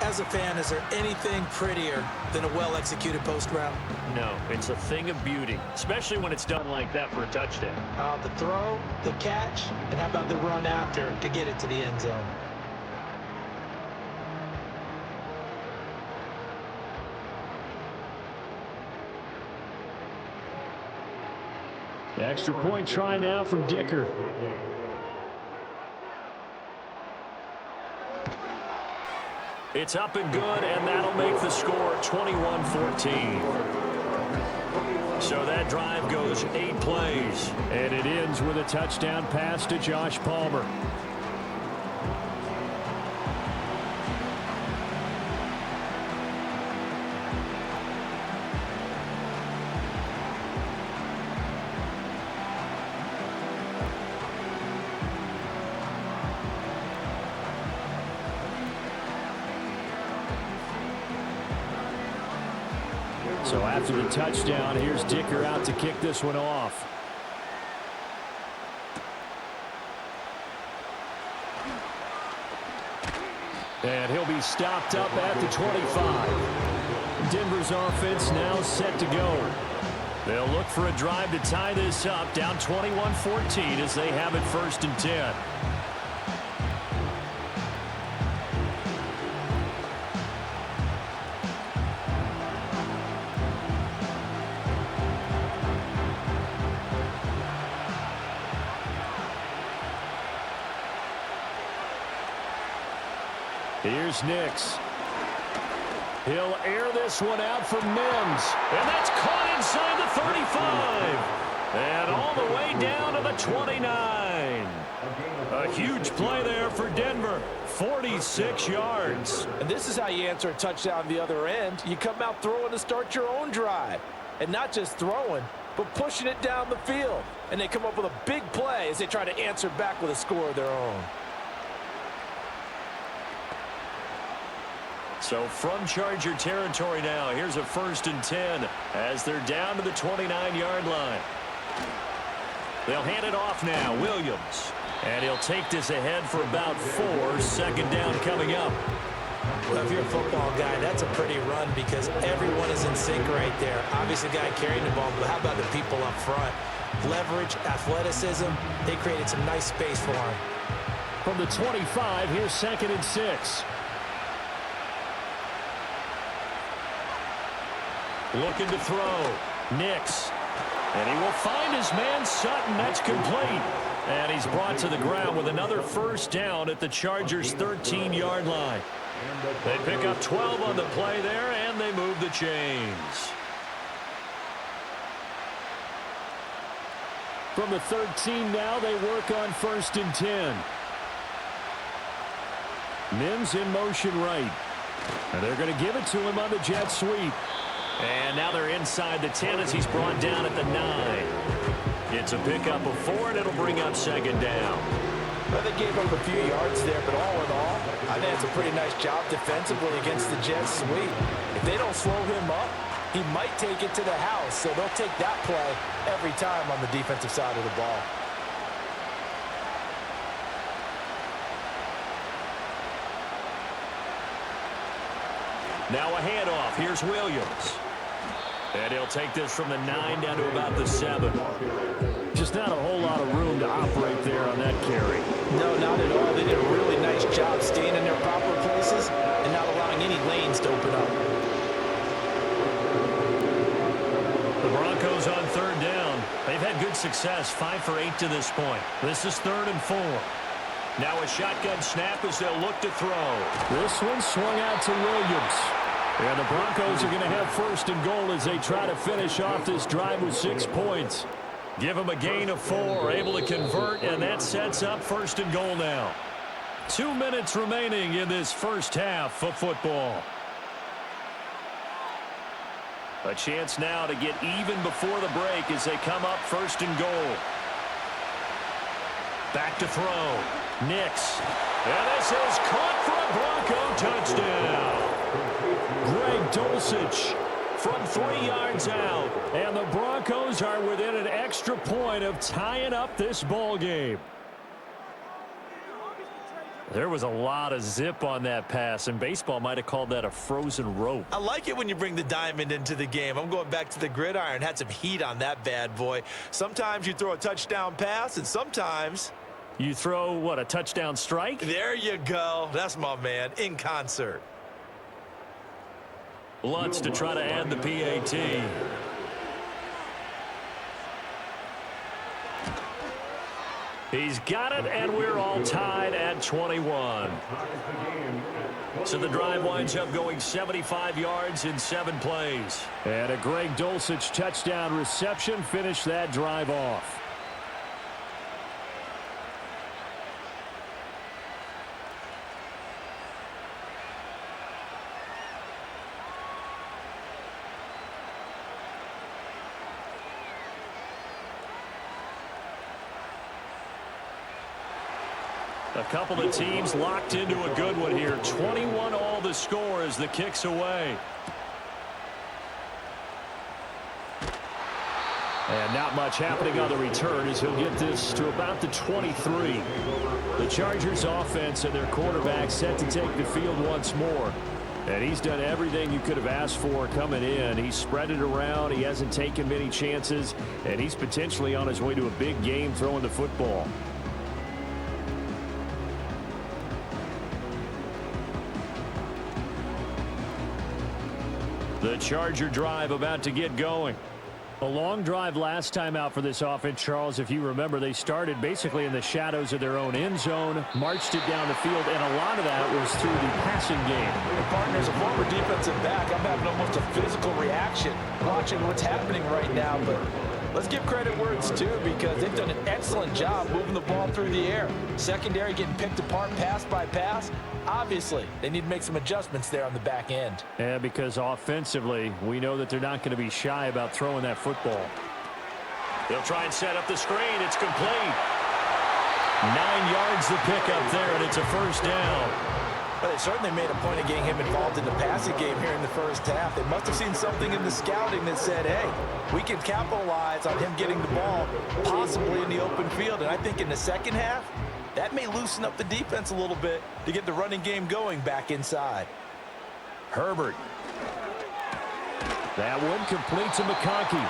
As a fan, is there anything prettier than a well-executed post route? No, it's a thing of beauty, especially when it's done like that for a touchdown. The throw, the catch, and how about the run after to get it to the end zone? Extra point try now from Dicker. It's up and good, and that'll make the score 21-14. So that drive goes 8 plays, and it ends with a touchdown pass to Josh Palmer. So after the touchdown, here's Dicker out to kick this one off. And he'll be stopped up at the 25. Denver's offense now set to go. They'll look for a drive to tie this up, down 21-14 as they have it 1st and 10. Here's Nix. He'll air this one out for Mims. And that's caught inside the 35. And all the way down to the 29. A huge play there for Denver. 46 yards. And this is how you answer a touchdown the other end. You come out throwing to start your own drive. And not just throwing, but pushing it down the field. And they come up with a big play as they try to answer back with a score of their own. So from Charger territory now, here's a 1st and 10 as they're down to the 29-yard line. They'll hand it off now, Williams. And he'll take this ahead for about 4. 2nd down coming up. Well, if you're a football guy, that's a pretty run because everyone is in sync right there. Obviously, the guy carrying the ball, but how about the people up front? Leverage, athleticism, they created some nice space for him. From the 25, here's 2nd and 6. Looking to throw. Nix. And he will find his man Sutton. That's complete. And he's brought to the ground with another 1st down at the Chargers' 13-yard line. They pick up 12 on the play there, and they move the chains. From the 13 now, they work on 1st and 10. Mims in motion right. And they're going to give it to him on the jet sweep. And now they're inside the 10 as he's brought down at the 9. It's a pickup of 4, and it'll bring up 2nd down. Well, they gave up a few yards there, but all in all, I think it's a pretty nice job defensively against the jet sweep. If they don't slow him up, he might take it to the house, so they'll take that play every time on the defensive side of the ball. Now a handoff. Here's Williams. And he'll take this from the 9 down to about the 7. Just not a whole lot of room to operate there on that carry. No, not at all. They did a really nice job staying in their proper places and not allowing any lanes to open up. The Broncos on 3rd down. They've had good success, 5 for 8 to this point. This is 3rd and 4. Now a shotgun snap as they'll look to throw. This one swung out to Williams. And the Broncos are going to have 1st and goal as they try to finish off this drive with 6 points. Give them a gain of 4, able to convert, and that sets up 1st and goal now. 2 minutes remaining in this first half of football. A chance now to get even before the break as they come up 1st and goal. Back to throw. Nix. And this is caught for a Bronco touchdown. Greg Dulcich from 3 yards out. And the Broncos are within an extra point of tying up this ball game. There was a lot of zip on that pass, and baseball might have called that a frozen rope. I like it when you bring the diamond into the game. I'm going back to the gridiron. Had some heat on that bad boy. Sometimes you throw a touchdown pass, and sometimes you throw, what, a touchdown strike? There you go. That's my man, in concert. Lutz to try to add the PAT. He's got it, and we're all tied at 21. So the drive winds up going 75 yards in 7 plays. And a Greg Dulcich touchdown reception finished that drive off. A couple of teams locked into a good one here. 21 all the score as the kick's away. And not much happening on the return as he'll get this to about the 23. The Chargers offense and their quarterback set to take the field once more. And he's done everything you could have asked for coming in. He's spread it around. He hasn't taken many chances. And he's potentially on his way to a big game throwing the football. The Charger drive about to get going. A long drive last time out for this offense, Charles. If you remember, they started basically in the shadows of their own end zone, marched it down the field, and a lot of that was through the passing game. And partners, a former defensive back, I'm having almost a physical reaction watching what's happening right now. But let's give credit where it's due, because they've done an excellent job moving the ball through the air. Secondary getting picked apart pass by pass. Obviously, they need to make some adjustments there on the back end. Yeah, because offensively, we know that they're not going to be shy about throwing that football. They'll try and set up the screen. It's complete. 9 yards to pick up there, and it's a first down. But they certainly made a point of getting him involved in the passing game here in the first half. They must have seen something in the scouting that said, hey, we can capitalize on him getting the ball possibly in the open field. And I think in the second half, that may loosen up the defense a little bit to get the running game going back inside. Herbert. That one complete to McConkey.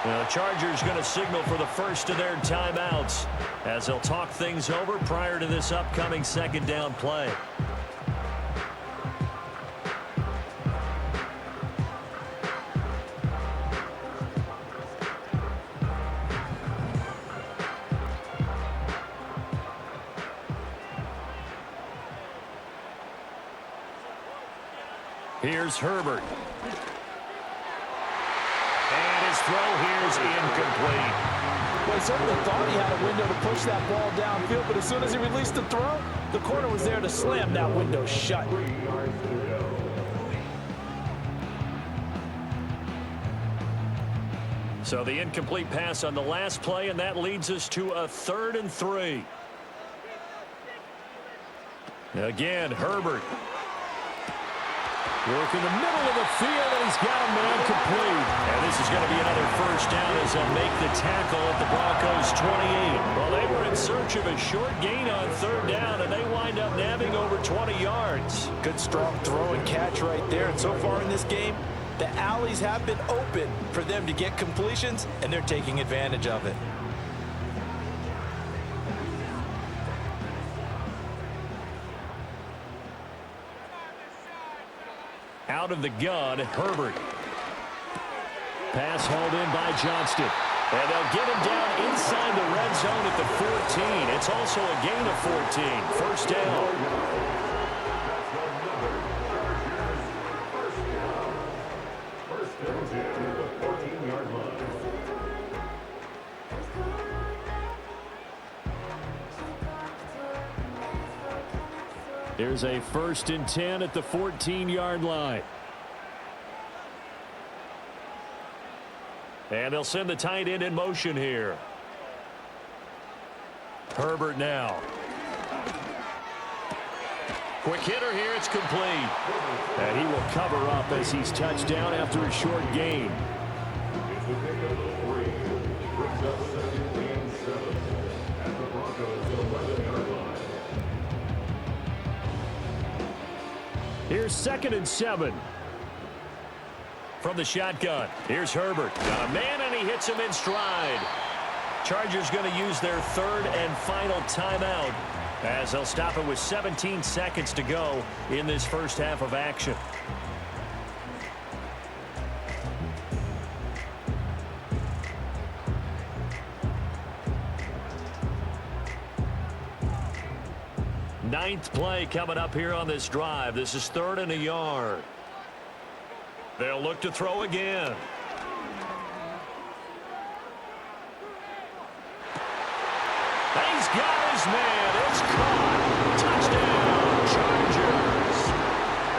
The Chargers going to signal for the first of their timeouts as they'll talk things over prior to this upcoming second down play. Here's Herbert. And his throw here is incomplete. Well, he certainly thought he had a window to push that ball downfield, but as soon as he released the throw, the corner was there to slam that window shut. So the incomplete pass on the last play, and that leads us to a 3rd and 3. Again, Herbert. Work in the middle of the field, and he's got a man complete. And this is going to be another first down as they'll make the tackle at the Broncos' 28. Well, they were in search of a short gain on 3rd down, and they wind up nabbing over 20 yards. Good, strong throw and catch right there. And so far in this game, the alleys have been open for them to get completions, and they're taking advantage of it. Out of the gun, Herbert. Pass hauled in by Johnston. And they'll get him down inside the red zone at the 14. It's also a gain of 14. First down. Here's a 1st and 10 at the 14-yard line. And they'll send the tight end in motion here. Herbert now. Quick hitter here. It's complete. And he will cover up as he's touched down after a short gain. Here's 2nd and 7. From the shotgun, here's Herbert. Got a man, and he hits him in stride. Chargers going to use their 3rd and final timeout as they'll stop it with 17 seconds to go in this first half of action. Ninth play coming up here on this drive. This is 3rd and a yard. They'll look to throw again. He's got his man. It's caught. Touchdown, Chargers.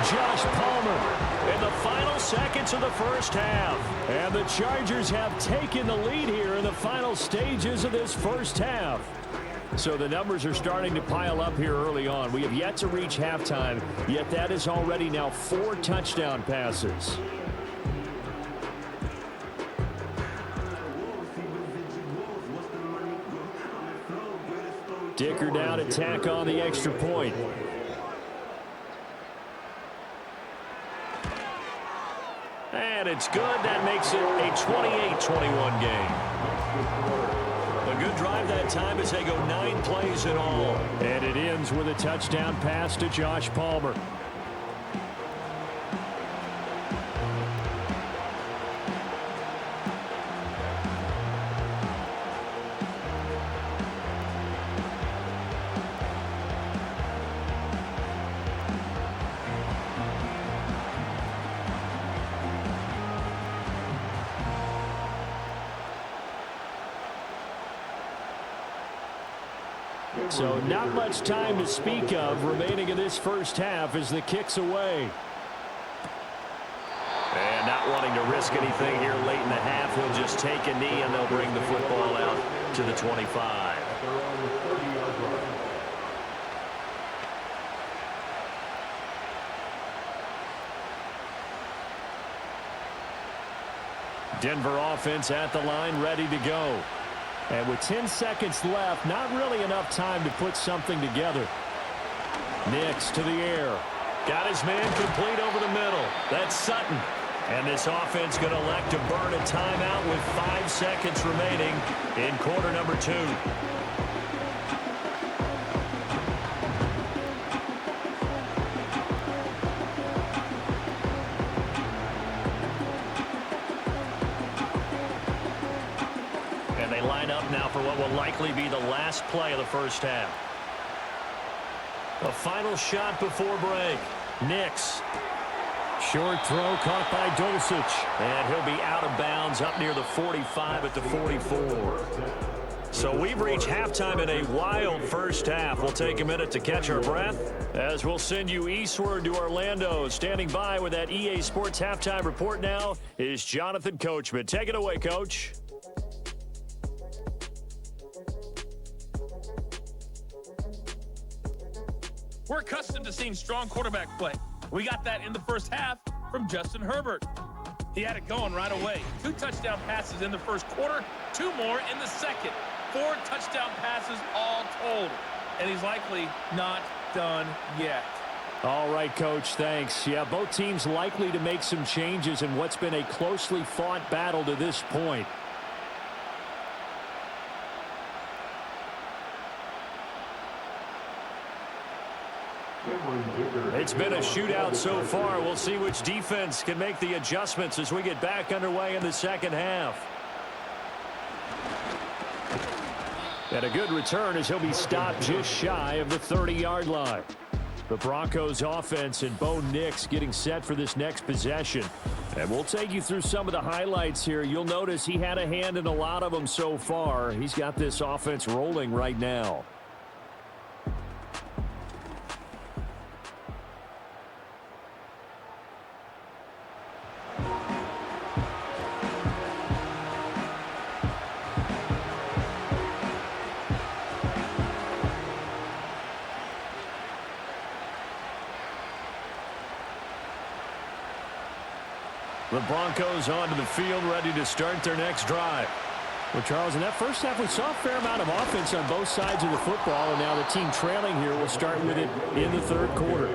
Josh Palmer in the final seconds of the first half. And the Chargers have taken the lead here in the final stages of this first half. So the numbers are starting to pile up here early on. We have yet to reach halftime, yet that is already now 4 touchdown passes. Dicker down to tack on the extra point. And it's good. That makes it a 28-21 game. A good drive that time as they go 9 plays in all. And it ends with a touchdown pass to Josh Palmer. So not much time to speak of remaining in this first half as the kick's away. And not wanting to risk anything here late in the half, he'll just take a knee and they'll bring the football out to the 25. Denver offense at the line, ready to go. And with 10 seconds left, not really enough time to put something together. Nix to the air. Got his man complete over the middle. That's Sutton. And this offense going to elect to burn a timeout with 5 seconds remaining in quarter number 2. And they line up now for what will likely be the last play of the first half. A final shot before break. Nix. Short throw caught by Dulcich. And he'll be out of bounds up near the 45 at the 44. So we've reached halftime in a wild first half. We'll take a minute to catch our breath as we'll send you eastward to Orlando. Standing by with that EA Sports halftime report now is Jonathan Coachman. Take it away, Coach. We're accustomed to seeing strong quarterback play. We got that in the first half from Justin Herbert. He had it going right away. 2 touchdown passes in the first quarter, 2 more in the second. 4 touchdown passes all told. And he's likely not done yet. All right, Coach, thanks. Yeah, both teams likely to make some changes in what's been a closely fought battle to this point. It's been a shootout so far. We'll see which defense can make the adjustments as we get back underway in the second half. And a good return as he'll be stopped just shy of the 30-yard line. The Broncos offense and Bo Nix getting set for this next possession. And we'll take you through some of the highlights here. You'll notice he had a hand in a lot of them so far. He's got this offense rolling right now. The Broncos onto the field, ready to start their next drive. Well, Charles, in that first half, we saw a fair amount of offense on both sides of the football, and now the team trailing here will start with it in the third quarter.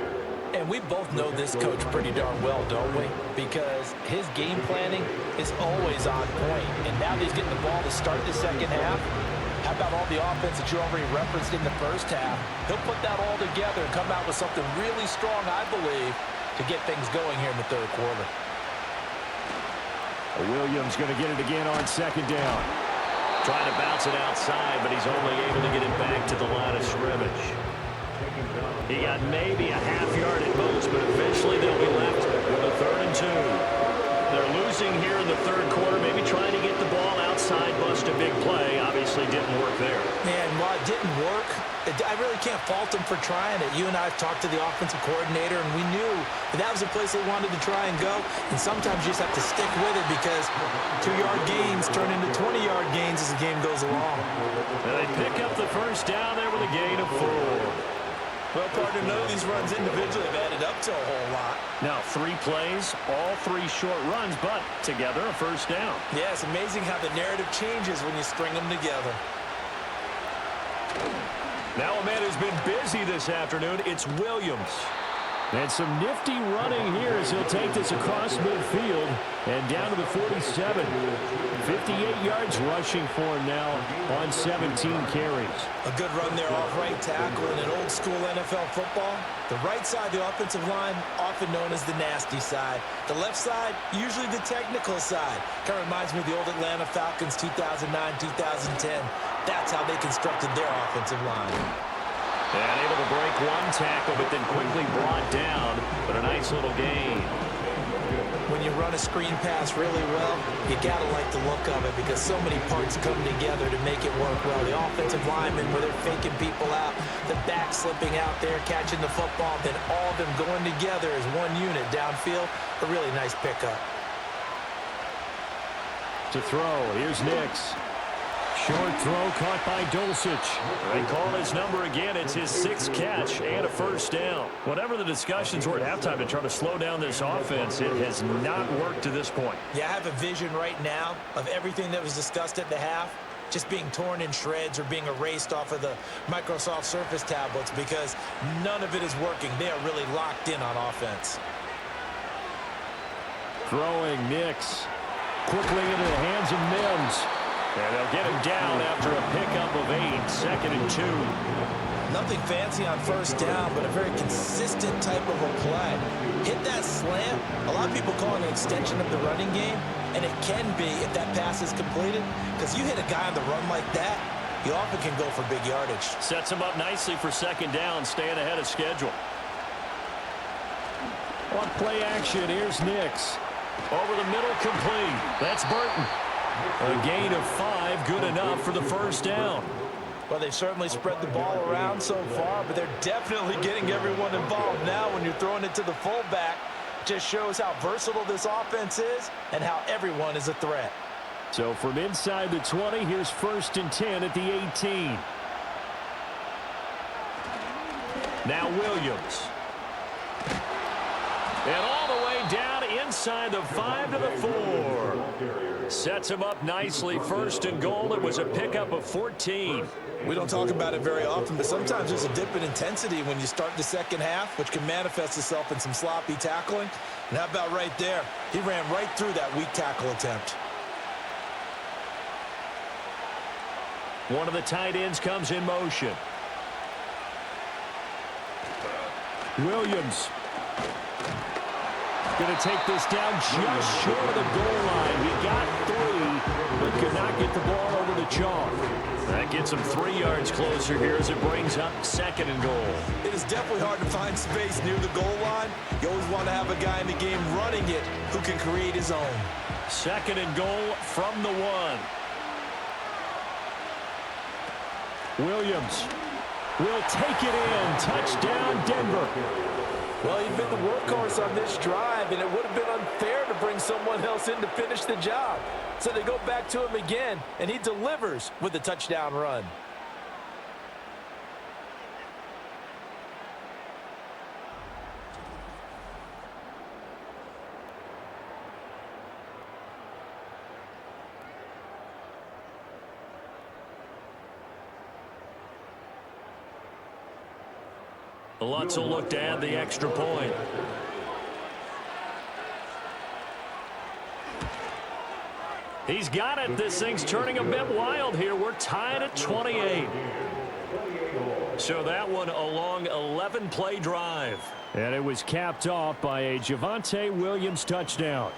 And we both know this coach pretty darn well, don't we? Because his game planning is always on point. And now that he's getting the ball to start the second half, how about all the offense that you already referenced in the first half? He'll put that all together and come out with something really strong, I believe, to get things going here in the third quarter. Williams going to get it again on second down. Trying to bounce it outside, but he's only able to get it back to the line of scrimmage. He got maybe a half yard at most, but eventually they'll be left with a 3rd and 2. They're losing here in the third quarter, maybe trying to get the ball outside, bust a big play. Obviously didn't work there. Man, while it didn't work, I really can't fault him for trying it. You and I have talked to the offensive coordinator, and we knew that was a place they wanted to try and go. And sometimes you just have to stick with it because 2-yard gains turn into 20-yard gains as the game goes along. And they pick up the first down there with a gain of 4. Well, partner, none of these runs individually have added up to a whole lot. Now 3 plays, all 3 short runs, but together a first down. Yeah, it's amazing how the narrative changes when you string them together. Now a man who's been busy this afternoon, it's Williams. And some nifty running here as he'll take this across midfield and down to the 47. 58 yards rushing for him now on 17 carries. A good run there off right tackle in an old school NFL football. The right side of the offensive line, often known as the nasty side. The left side, usually the technical side. Kind of reminds me of the old Atlanta Falcons 2009, 2010. That's how they constructed their offensive line. And able to break one tackle, but then quickly brought down. But a nice little gain. When when you run a screen pass really well, you got to like the look of it because so many parts come together to make it work well. The offensive linemen, where they're faking people out, the back slipping out there, catching the football, then all of them going together as one unit downfield. A really nice pickup. To throw, here's Nix. Short throw caught by Dulcich. They call his number again. It's his 6th catch and a first down. Whatever the discussions were at halftime to try to slow down this offense, it has not worked to this point. Yeah, I have a vision right now of everything that was discussed at the half just being torn in shreds or being erased off of the Microsoft Surface tablets because none of it is working. They are really locked in on offense. Throwing Nix. Quickly into the hands of Mims. And they'll get him down after a pickup of 8, 2nd and 2. Nothing fancy on first down, but a very consistent type of a play. Hit that slant. A lot of people call it an extension of the running game, and it can be if that pass is completed, because you hit a guy on the run like that, you often can go for big yardage. Sets him up nicely for 2nd down, staying ahead of schedule. On play action, here's Nix. Over the middle, complete. That's Burton. A gain of 5, good enough for the first down. Well, they've certainly spread the ball around so far, but they're definitely getting everyone involved now when you're throwing it to the fullback. Just shows how versatile this offense is and how everyone is a threat. So from inside the 20, here's 1st and 10 at the 18. Now Williams. And all the way down inside the 5 to the 4. Sets him up nicely. 1st and goal. It was a pickup of 14. We don't talk about it very often, but sometimes there's a dip in intensity when you start the second half, which can manifest itself in some sloppy tackling. And how about right there? He ran right through that weak tackle attempt. One of the tight ends comes in motion. Williams. Going to take this down just short of the goal line. He got 3, but could not get the ball over the chalk. That gets him 3 yards closer here as it brings up 2nd and goal. It is definitely hard to find space near the goal line. You always want to have a guy in the game running it who can create his own. 2nd and goal from the 1. Williams will take it in. Touchdown, Denver. Well, he's been the workhorse on this drive, and it would have been unfair to bring someone else in to finish the job. So they go back to him again, and he delivers with a touchdown run. Lutz will look to add the extra point. He's got it. This thing's turning a bit wild here. We're tied at 28. So that one a long 11-play drive. And it was capped off by a Javonte Williams touchdown.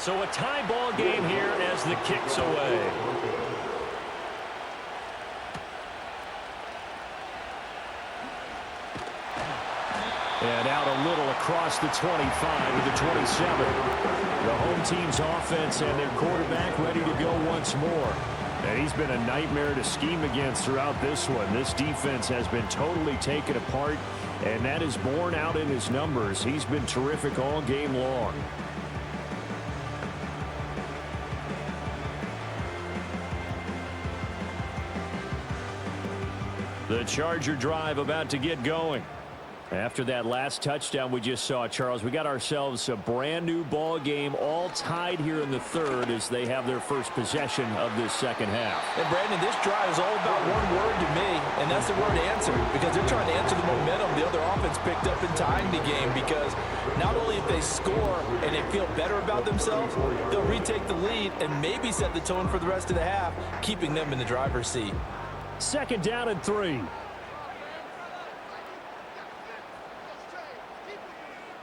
So a tie ball game here as the kick's away. And out a little across the 25 to the 27. The home team's offense and their quarterback ready to go once more. And he's been a nightmare to scheme against throughout this one. This defense has been totally taken apart, and that is borne out in his numbers. He's been terrific all game long. The Charger drive about to get going. After that last touchdown we just saw, Charles, we got ourselves a brand new ball game, all tied here in the 3rd as they have their first possession of this second half. And Brandon, this drive is all about one word to me, and that's the word answer, because they're trying to answer the momentum the other offense picked up in tying the game, because not only if they score and they feel better about themselves, they'll retake the lead and maybe set the tone for the rest of the half, keeping them in the driver's seat. 2nd down and 3.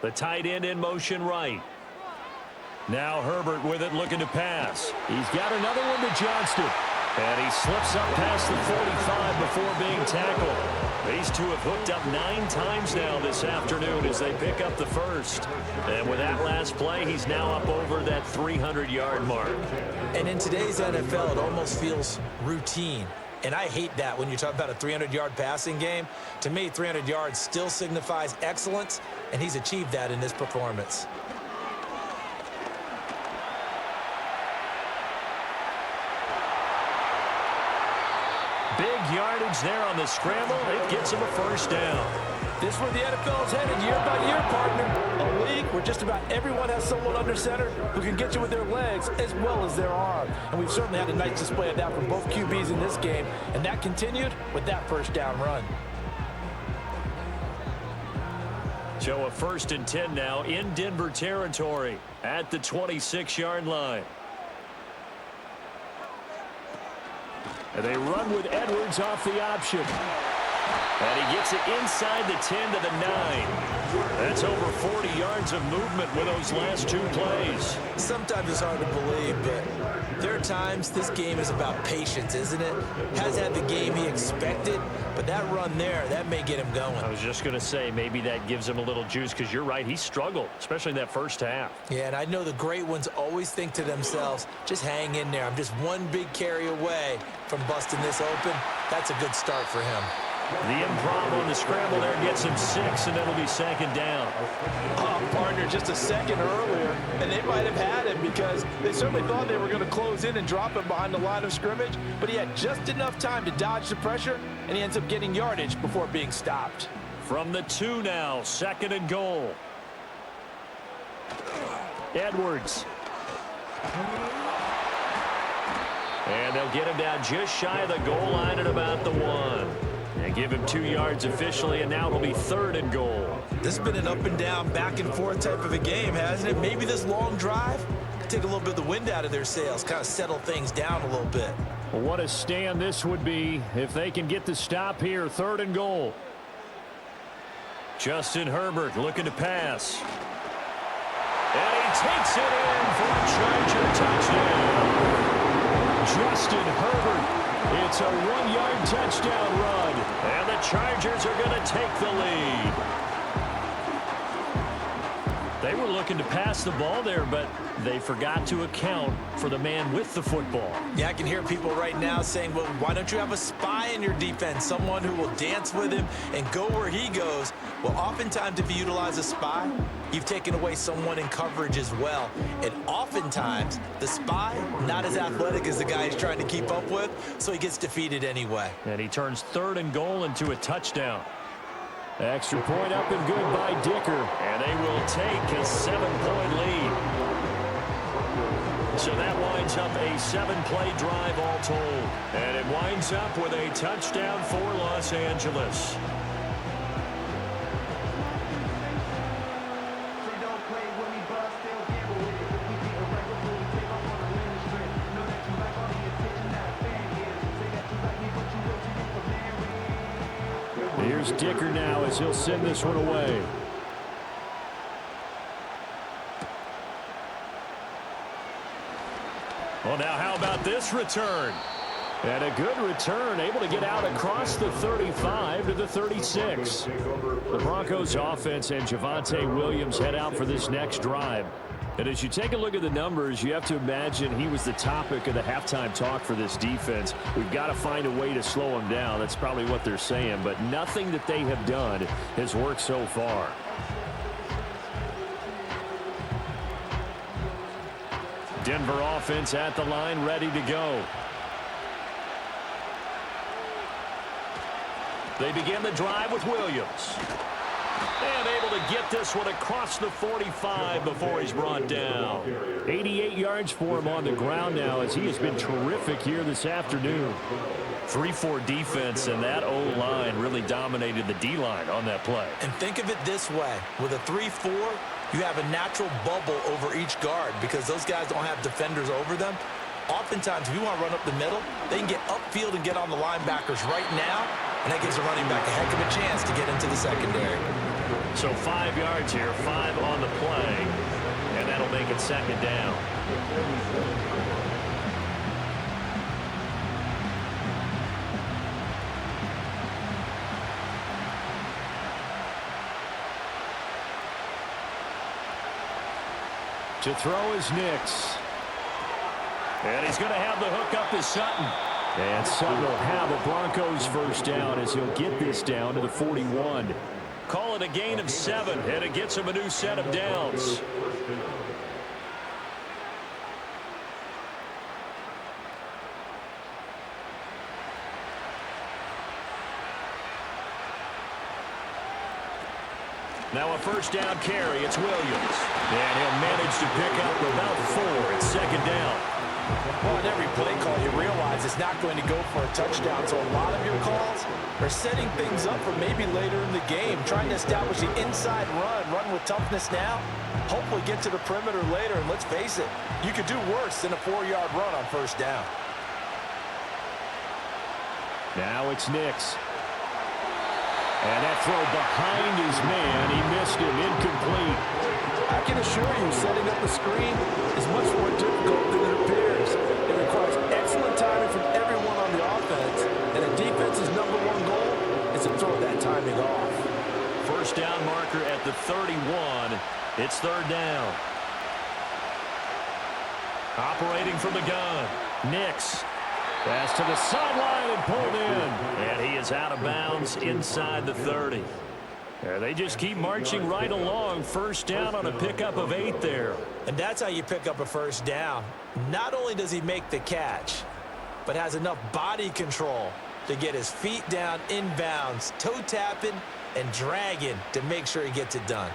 The tight end in motion right. Now Herbert with it, looking to pass. He's got another one to Johnston. And he slips up past the 45 before being tackled. These two have hooked up 9 times now this afternoon as they pick up the first. And with that last play, he's now up over that 300-yard mark. And in today's NFL, it almost feels routine. And I hate that when you talk about a 300-yard passing game. To me, 300 yards still signifies excellence, and he's achieved that in this performance. Big yardage there on the scramble. It gets him a first down. This is where the NFL is headed year by year, partner. A league where just about everyone has someone under center who can get you with their legs as well as their arm. And we've certainly had a nice display of that from both QBs in this game. And that continued with that first down run. So a 1st and 10 now in Denver territory at the 26-yard line. And they run with Edwards off the option. And he gets it inside the 10 to the 9. That's over 40 yards of movement with those last 2 plays. Sometimes it's hard to believe, but there are times this game is about patience, isn't it? Has had the game he expected, but that run there, that may get him going. I was just going to say maybe that gives him a little juice because you're right, he struggled, especially in that first half. Yeah, and I know the great ones always think to themselves, just hang in there. I'm just one big carry away from busting this open. That's a good start for him. The improv on the scramble there gets him 6, and it'll be 2nd down. Oh, partner, just a second earlier, and they might have had him because they certainly thought they were going to close in and drop him behind the line of scrimmage, but he had just enough time to dodge the pressure, and he ends up getting yardage before being stopped. From the 2 now, 2nd and goal. Edwards. And they'll get him down just shy of the goal line at about the 1. And give him 2 yards officially, and now it'll be 3rd and goal. This has been an up and down, back and forth type of a game, hasn't it? Maybe this long drive could take a little bit of the wind out of their sails, kind of settle things down a little bit. Well, what a stand this would be if they can get the stop here. 3rd and goal. Justin Herbert looking to pass. And he takes it in for a Charger touchdown. Justin Herbert. It's a 1-yard touchdown run. And the Chargers are going to take the lead. They were looking to pass the ball there, but they forgot to account for the man with the football. Yeah, I can hear people right now saying, well, why don't you have a spy in your defense, someone who will dance with him and go where he goes? Well, oftentimes if you utilize a spy, you've taken away someone in coverage as well. And oftentimes, the spy, not as athletic as the guy he's trying to keep up with, so he gets defeated anyway. And he turns 3rd and goal into a touchdown. Extra point up and good by Dicker. And they will take a 7-point lead. So that winds up a 7-play drive all told. And it winds up with a touchdown for Los Angeles. Here's Dicker now as he'll send this one away. Well, now how about this return? And a good return, able to get out across the 35 to the 36. The Broncos offense and Javonte Williams head out for this next drive. And as you take a look at the numbers, you have to imagine he was the topic of the halftime talk for this defense. We've got to find a way to slow him down. That's probably what they're saying. But nothing that they have done has worked so far. Denver offense at the line, ready to go. They begin the drive with Williams. And able to get this one across the 45 before he's brought down. 88 yards for him on the ground now as he has been terrific here this afternoon. 3-4 defense, and that O-line really dominated the D-line on that play. And think of it this way. With a 3-4, you have a natural bubble over each guard because those guys don't have defenders over them. Oftentimes, if you want to run up the middle, they can get upfield and get on the linebackers right now, and that gives the running back a heck of a chance to get into the secondary. So 5 yards here, 5 on the play, and that'll make it second down. To throw is Nix. And he's going to have the hook up to Sutton. And Sutton will have a Broncos first down as he'll get this down to the 41. Call it a gain of 7, and it gets him a new set of downs. Now a first down carry. It's Williams. And he'll manage to pick up about 4. It's second down. Well, in every play call, you realize it's not going to go for a touchdown. So a lot of your calls are setting things up for maybe later in the game, trying to establish the inside run with toughness now, hopefully get to the perimeter later. And let's face it, you could do worse than a 4-yard run on first down. Now it's Nix. And that throw behind his man, he missed him, incomplete. I can assure you, setting up the screen is much more difficult than it appears. It requires excellent timing from everyone on the offense, and the defense's #1 goal is to throw that timing off. First down marker at the 31. It's third down. Operating from the gun, Nix. Pass to the sideline and pulled in. And he is out of bounds inside the 30. And they just keep marching right along. First down on a pickup of 8 there. And that's how you pick up a first down. Not only does he make the catch, but has enough body control to get his feet down inbounds, toe tapping and dragging to make sure he gets it done.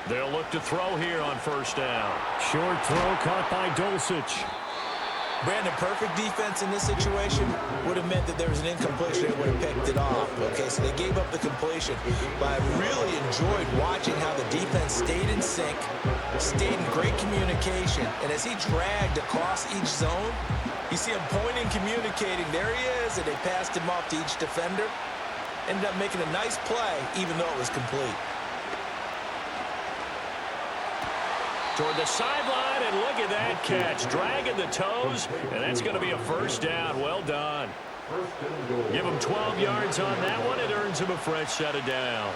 They'll look to throw here on first down. Short throw caught by Dulcich. Brandon, perfect defense in this situation would have meant that there was an incompletion. They would have picked it off. Okay, so they gave up the completion. But I really enjoyed watching how the defense stayed in sync, stayed in great communication. And as he dragged across each zone, you see him pointing, communicating. There he is, and they passed him off to each defender. Ended up making a nice play, even though it was complete. Toward the sideline, and look at that catch. Dragging the toes, and that's going to be a first down. Well done. Give him 12 yards on that one. It earns him a fresh set of downs.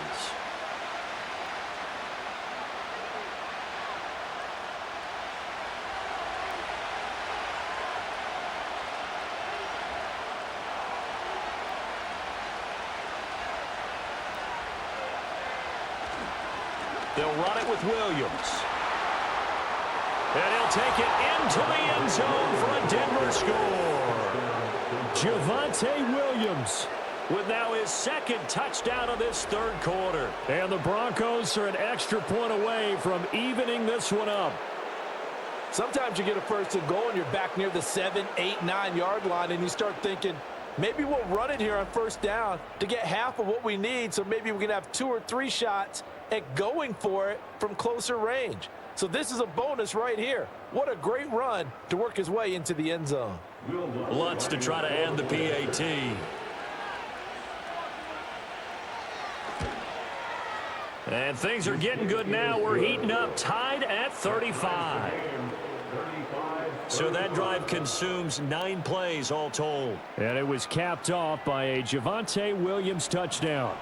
They'll run it with Williams. And he'll take it into the end zone for a Denver score. Javonte Williams with now his second touchdown of this third quarter. And the Broncos are an extra point away from evening this one up. Sometimes you get a first and goal and you're back near the 7, 8, 9-yard line, and you start thinking, maybe we'll run it here on first down to get half of what we need, so maybe we can have 2 or 3 shots at going for it from closer range. So this is a bonus right here. What a great run to work his way into the end zone. Lutz to try to end the PAT. And things are getting good now. We're heating up, tied at 35. So that drive consumes 9 plays all told. And it was capped off by a Javonte Williams touchdown.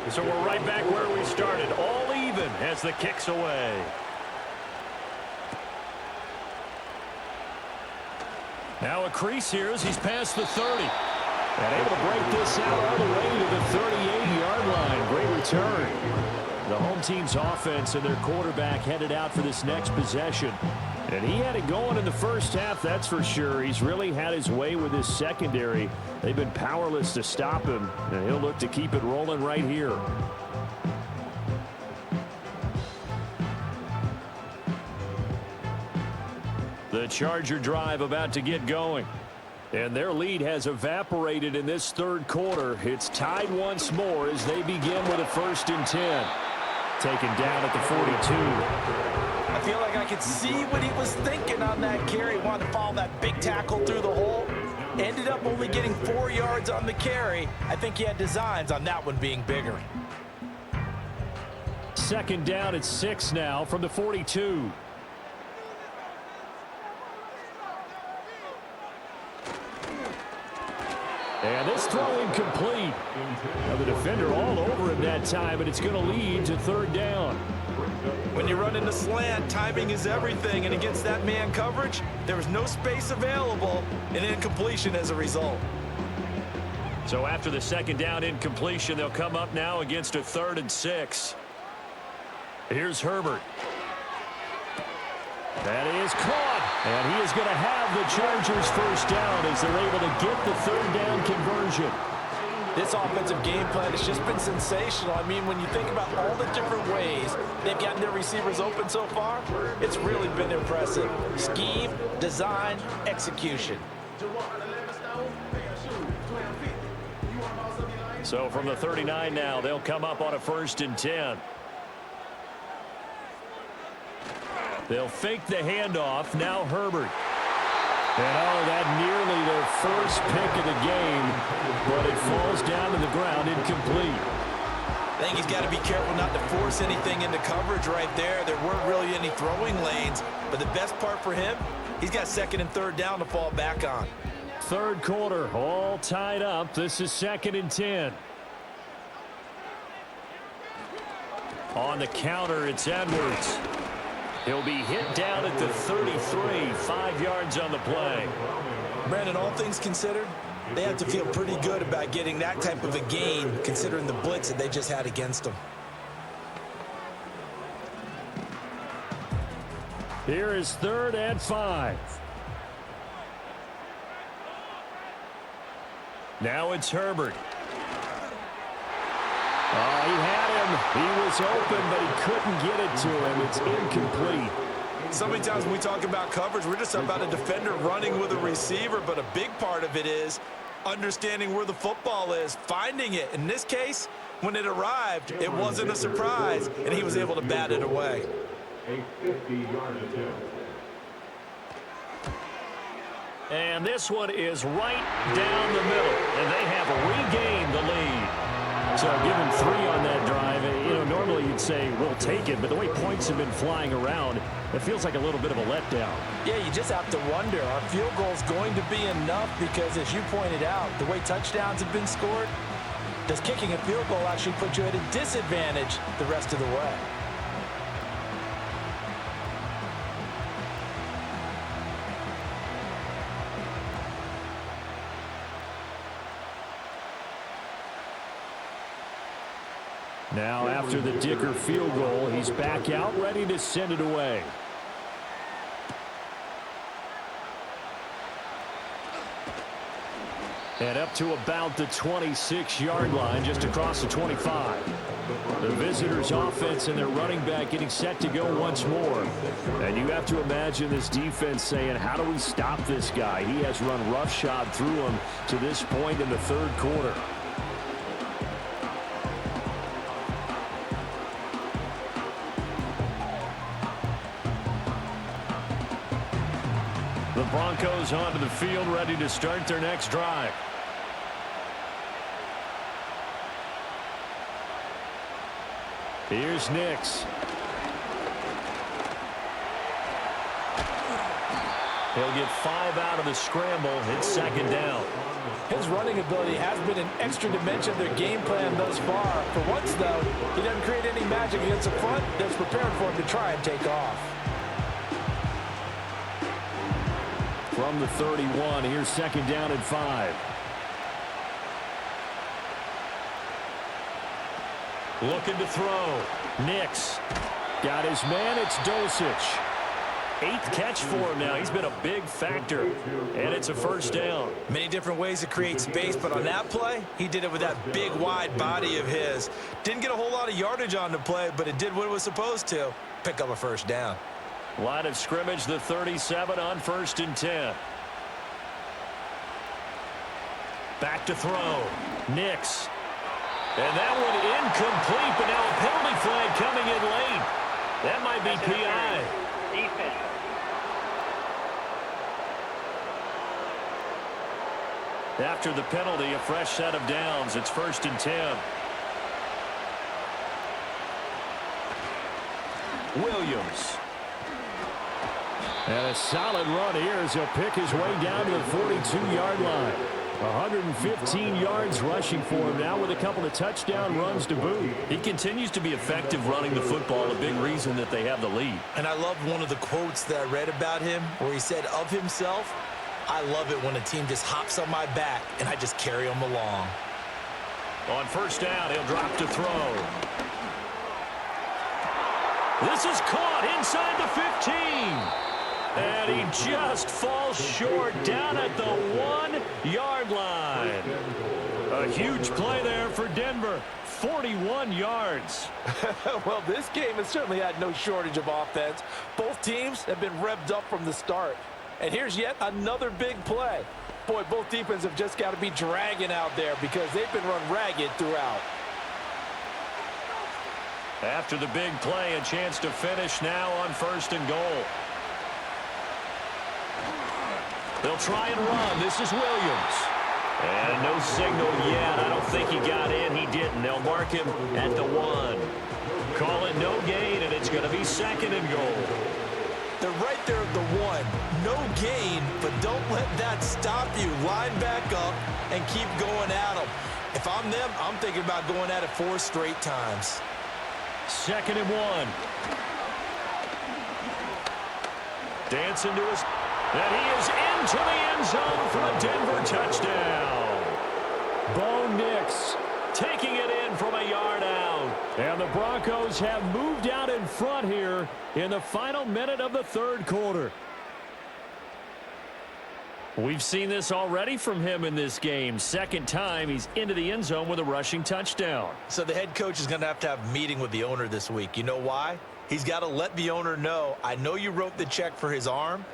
So we're right back where we started, all even as the kick's away. Now a crease here as he's past the 30. And able to break this out all the way to the 38-yard line. Great return. The home team's offense and their quarterback headed out for this next possession. And he had it going in the first half, that's for sure. He's really had his way with his secondary. They've been powerless to stop him, and he'll look to keep it rolling right here. The Charger drive about to get going. And their lead has evaporated in this third quarter. It's tied once more as they begin with a 1st and 10. Taken down at the 42. I feel like I could see what he was thinking on that carry. Wanted to follow that big tackle through the hole. Ended up only getting 4 yards on the carry. I think he had designs on that one being bigger. 2nd down at 6 now from the 42. And this throw incomplete. Now the defender all over him that time, and it's going to lead to 3rd down. When you run into slant, timing is everything, and against that man coverage, there was no space available, and incompletion as a result. So after the 2nd down incompletion, they'll come up now against a 3rd and 6. Here's Herbert. That is caught, and he is going to have the Chargers 1st down as they're able to get the 3rd down conversion. This offensive game plan has just been sensational. I mean, when you think about all the different ways they've gotten their receivers open so far, it's really been impressive. Scheme, design, execution. So from the 39 now, they'll come up on a 1st and 10. They'll fake the handoff. Now Herbert. And that nearly their first pick of the game, but it falls down to the ground incomplete. I think he's got to be careful not to force anything into coverage right there. There weren't really any throwing lanes, but the best part for him, he's got 2nd and 3rd down to fall back on. 3rd quarter, all tied up. This is 2nd and 10. On the counter, it's Edwards. He'll be hit down at the 33, 5 yards on the play. Brandon, all things considered, they have to feel pretty good about getting that type of a gain, considering the blitz that they just had against them. Here is 3rd and 5. Now it's Herbert. He had him. He was open, but he couldn't get it to him. It's incomplete. So many times when we talk about coverage, we're just about a defender running with a receiver, but a big part of it is understanding where the football is, finding it. In this case, when it arrived, it wasn't a surprise, and he was able to bat it away. A 50-yard attempt. And this one is right down the middle, and they have regained the lead. So given 3 on that drive, normally you'd say we'll take it, but the way points have been flying around, it feels like a little bit of a letdown. Yeah, you just have to wonder, are field goals going to be enough? Because as you pointed out, the way touchdowns have been scored, does kicking a field goal actually put you at a disadvantage the rest of the way? Now after the Dicker field goal, he's back out ready to send it away. And up to about the 26-yard line, just across the 25. The visitors' offense and their running back getting set to go once more. And you have to imagine this defense saying, how do we stop this guy? He has run roughshod through him to this point in the 3rd quarter. The Broncos onto the field, ready to start their next drive. Here's Nix. He'll get 5 out of the scramble. It's 2nd down. His running ability has been an extra dimension of their game plan thus far. For once, though, he doesn't create any magic against the front that's prepared for him to try and take off. From the 31, here's 2nd down and 5. Looking to throw. Nix got his man. It's Dosich. 8th catch for him now. He's been a big factor, and it's a first down. Many different ways to create space, but on that play, he did it with that big, wide body of his. Didn't get a whole lot of yardage on the play, but it did what it was supposed to. Pick up a first down. Line of scrimmage, the 37 on 1st and 10. Back to throw. Nix. And that one incomplete, but now a penalty flag coming in late. That might be PI. Defense. After the penalty, a fresh set of downs. It's 1st and 10. Williams. And a solid run here as he'll pick his way down to the 42-yard line. 115 yards rushing for him now with a couple of touchdown runs to boot. He continues to be effective running the football, a big reason that they have the lead. And I love one of the quotes that I read about him where he said of himself, "I love it when a team just hops on my back and I just carry them along." On 1st down, he'll drop to throw. This is caught inside the 15. And he just falls short down at the 1-yard line. A huge play there for Denver. 41 yards. Well, this game has certainly had no shortage of offense. Both teams have been revved up from the start. And here's yet another big play. Boy, both defenses have just got to be dragging out there because they've been run ragged throughout. After the big play, a chance to finish now on 1st and goal. They'll try and run. This is Williams. And no signal yet. I don't think he got in. He didn't. They'll mark him at the 1. Call it no gain, and it's going to be 2nd and goal. They're right there at the 1. No gain, but don't let that stop you. Line back up and keep going at them. If I'm them, I'm thinking about going at it 4 straight times. 2nd and 1. Dancing to his... And he is into the end zone for a Denver touchdown. Bo Nix taking it in from a yard out. And the Broncos have moved out in front here in the final minute of the 3rd quarter. We've seen this already from him in this game. 2nd time he's into the end zone with a rushing touchdown. So the head coach is going to have a meeting with the owner this week. You know why? He's got to let the owner know, I know you wrote the check for his arm,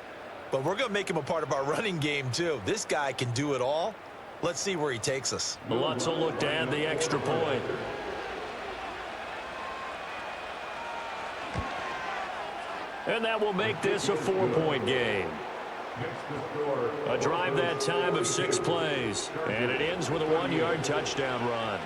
but we're going to make him a part of our running game too. This guy can do it all. Let's see where he takes us. Lutz will look to add the extra point. And that will make this a 4-point game. A drive that time of 6 plays. And it ends with a 1-yard touchdown run.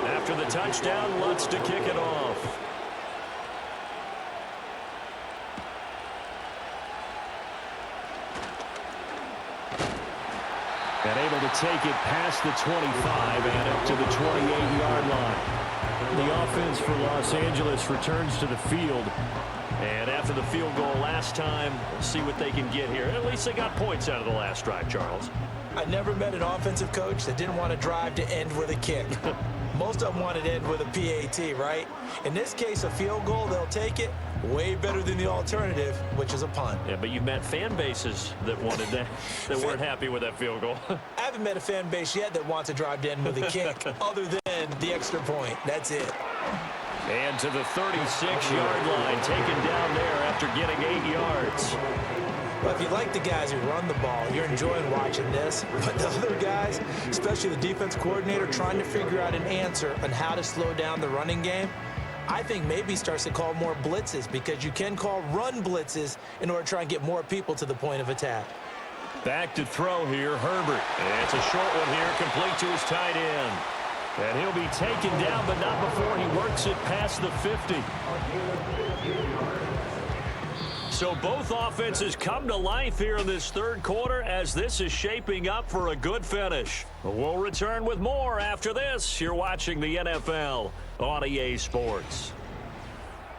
After the touchdown, Lutz to kick it off. And able to take it past the 25 and up to the 28-yard line. The offense for Los Angeles returns to the field. And after the field goal last time, we'll see what they can get here. At least they got points out of the last drive, Charles. I never met an offensive coach that didn't want to drive to end with a kick. Most of them wanted to end with a PAT, right? In this case, a field goal, they'll take it. Way better than the alternative, which is a punt. Yeah, but you've met fan bases that wanted that, that weren't happy with that field goal. I haven't met a fan base yet that wants to drive to end with a kick other than the extra point. That's it. And to the 36-yard line, taken down there after getting 8 yards. Well, if you like the guys who run the ball, you're enjoying watching this. But the other guys, especially the defense coordinator, trying to figure out an answer on how to slow down the running game, I think maybe starts to call more blitzes because you can call run blitzes in order to try and get more people to the point of attack. Back to throw here, Herbert. And it's a short one here, complete to his tight end. And he'll be taken down, but not before he works it past the 50. So both offenses come to life here in this third quarter as this is shaping up for a good finish. We'll return with more after this. You're watching the NFL on EA Sports.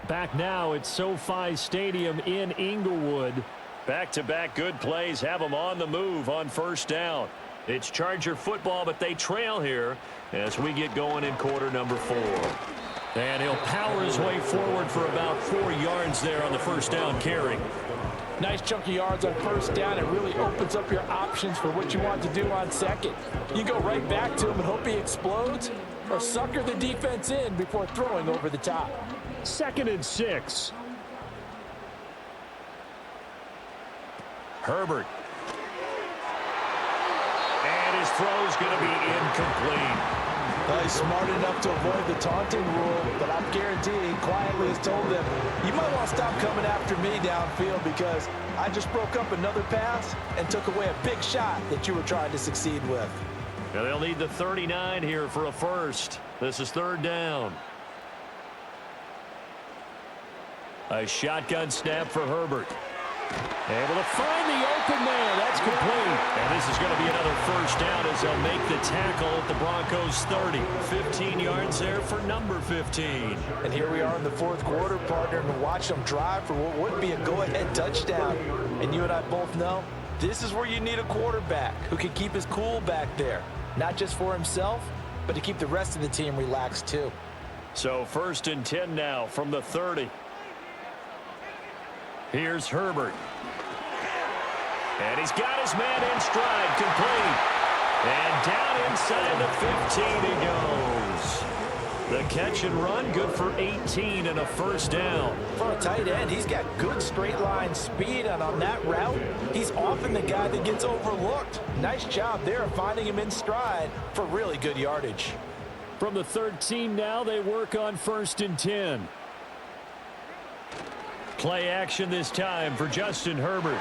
Back now at SoFi Stadium in Inglewood. Back-to-back good plays have them on the move on first down. It's Charger football, but they trail here as we get going in quarter number 4. And he'll power his way forward for about 4 yards there on the first down carry. Nice chunk of yards on first down. It really opens up your options for what you want to do on second. You go right back to him and hope he explodes, or sucker the defense in before throwing over the top. 2nd and 6. Herbert. And his throw is going to be incomplete. He's smart enough to avoid the taunting rule, but I'm guaranteeing quietly has told them, you might want to stop coming after me downfield because I just broke up another pass and took away a big shot that you were trying to succeed with. Now they'll need the 39 here for a first. This is third down. A shotgun snap for Herbert. Able to find the open man. That's complete. And this is going to be another first down as they'll make the tackle at the Broncos 30. 15 yards there for number 15. And here we are in the fourth quarter, partner, and watch them drive for what would be a go-ahead touchdown. And you and I both know this is where you need a quarterback who can keep his cool back there. Not just for himself, but to keep the rest of the team relaxed too. So 1st and 10 now from the 30. Here's Herbert. And he's got his man in stride, complete. And down inside the 15 he goes. The catch and run, good for 18 and a first down. For a tight end, he's got good straight line speed, and on that route, he's often the guy that gets overlooked. Nice job there of finding him in stride for really good yardage. From the 13 now, they work on 1st and 10. Play action this time for Justin Herbert.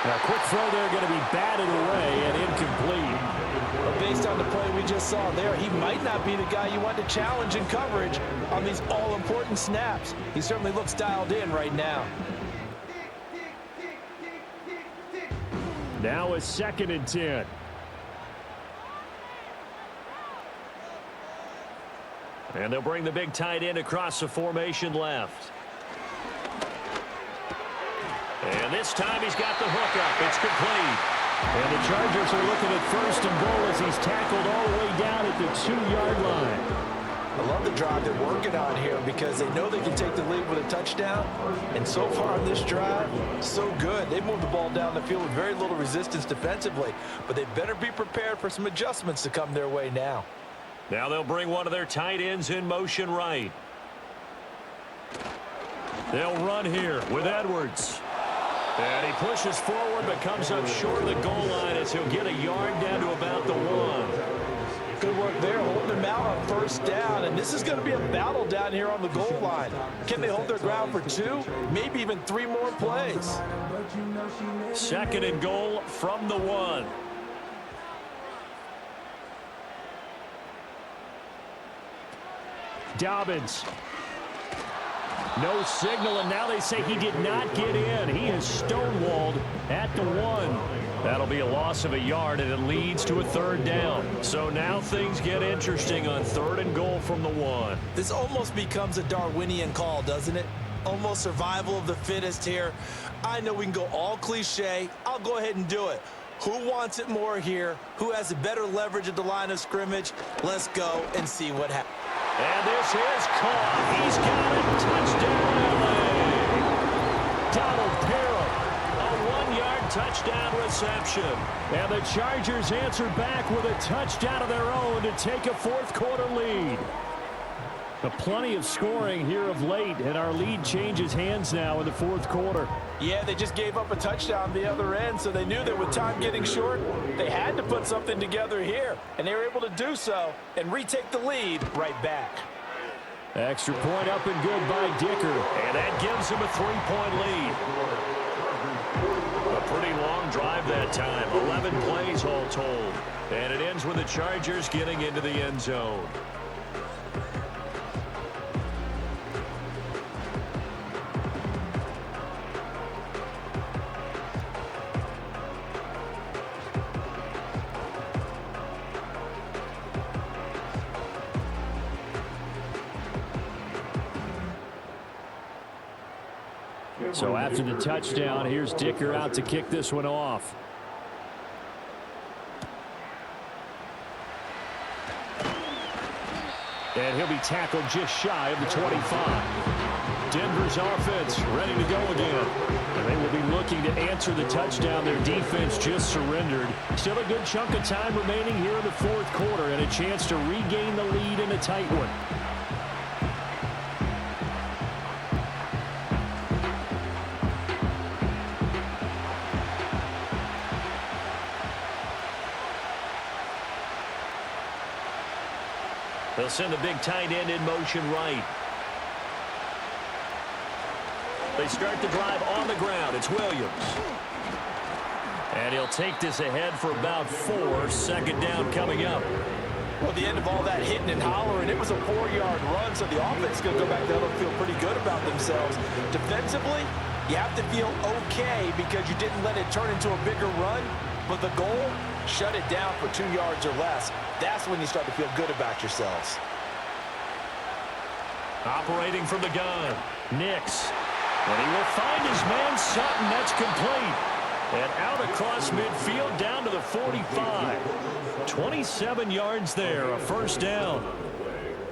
A quick throw there going to be batted away and incomplete. But based on the play we just saw there, he might not be the guy you want to challenge in coverage on these all-important snaps. He certainly looks dialed in right now. Now a 2nd and 10. And they'll bring the big tight end across the formation left. And this time he's got the hook up. It's complete. And the Chargers are looking at 1st and goal as he's tackled all the way down at the 2-yard line. I love the drive they're working on here because they know they can take the lead with a touchdown. And so far on this drive, so good. They moved the ball down the field with very little resistance defensively. But they better be prepared for some adjustments to come their way now. Now they'll bring one of their tight ends in motion right. They'll run here with Edwards. And he pushes forward but comes up short of the goal line as he'll get a yard down to about the 1. Good work there, holding him out on first down. And this is going to be a battle down here on the goal line. Can they hold their ground for 2, maybe even 3 more plays? 2nd and goal from the 1. Dobbins. No signal, and now they say he did not get in. He is stonewalled at the 1. That'll be a loss of a yard, and it leads to a 3rd down. So now things get interesting on 3rd and goal from the 1. This almost becomes a Darwinian call, doesn't it? Almost survival of the fittest here. I know we can go all cliche. I'll go ahead and do it. Who wants it more here? Who has a better leverage at the line of scrimmage? Let's go and see what happens. And this is caught. He's got it. Touchdown, LA. Donald Parham. A 1-yard touchdown reception. And the Chargers answer back with a touchdown of their own to take a 4th quarter lead. Plenty of scoring here of late, and our lead changes hands now in the 4th quarter. Yeah, they just gave up a touchdown the other end, so they knew that with time getting short, they had to put something together here. And they were able to do so and retake the lead right back. Extra point up and good by Dicker. And that gives him a 3-point lead. A pretty long drive that time. 11 plays all told. And it ends with the Chargers getting into the end zone. So after the touchdown, here's Dicker out to kick this one off. And he'll be tackled just shy of the 25. Denver's offense ready to go again. And they will be looking to answer the touchdown their defense just surrendered. Still a good chunk of time remaining here in the fourth quarter and a chance to regain the lead in a tight one. They'll send the big tight end in motion right. They start the drive on the ground. It's Williams. And he'll take this ahead for about 4. Second down coming up. Well, the end of all that hitting and hollering, it was a 4-yard run, so the offense is going to go back there and feel pretty good about themselves. Defensively, you have to feel okay because you didn't let it turn into a bigger run, but the goal, shut it down for 2 yards or less. That's when you start to feel good about yourselves. Operating from the gun, Nix. And he will find his man Sutton. That's complete. And out across midfield down to the 45. 27 yards there, a first down.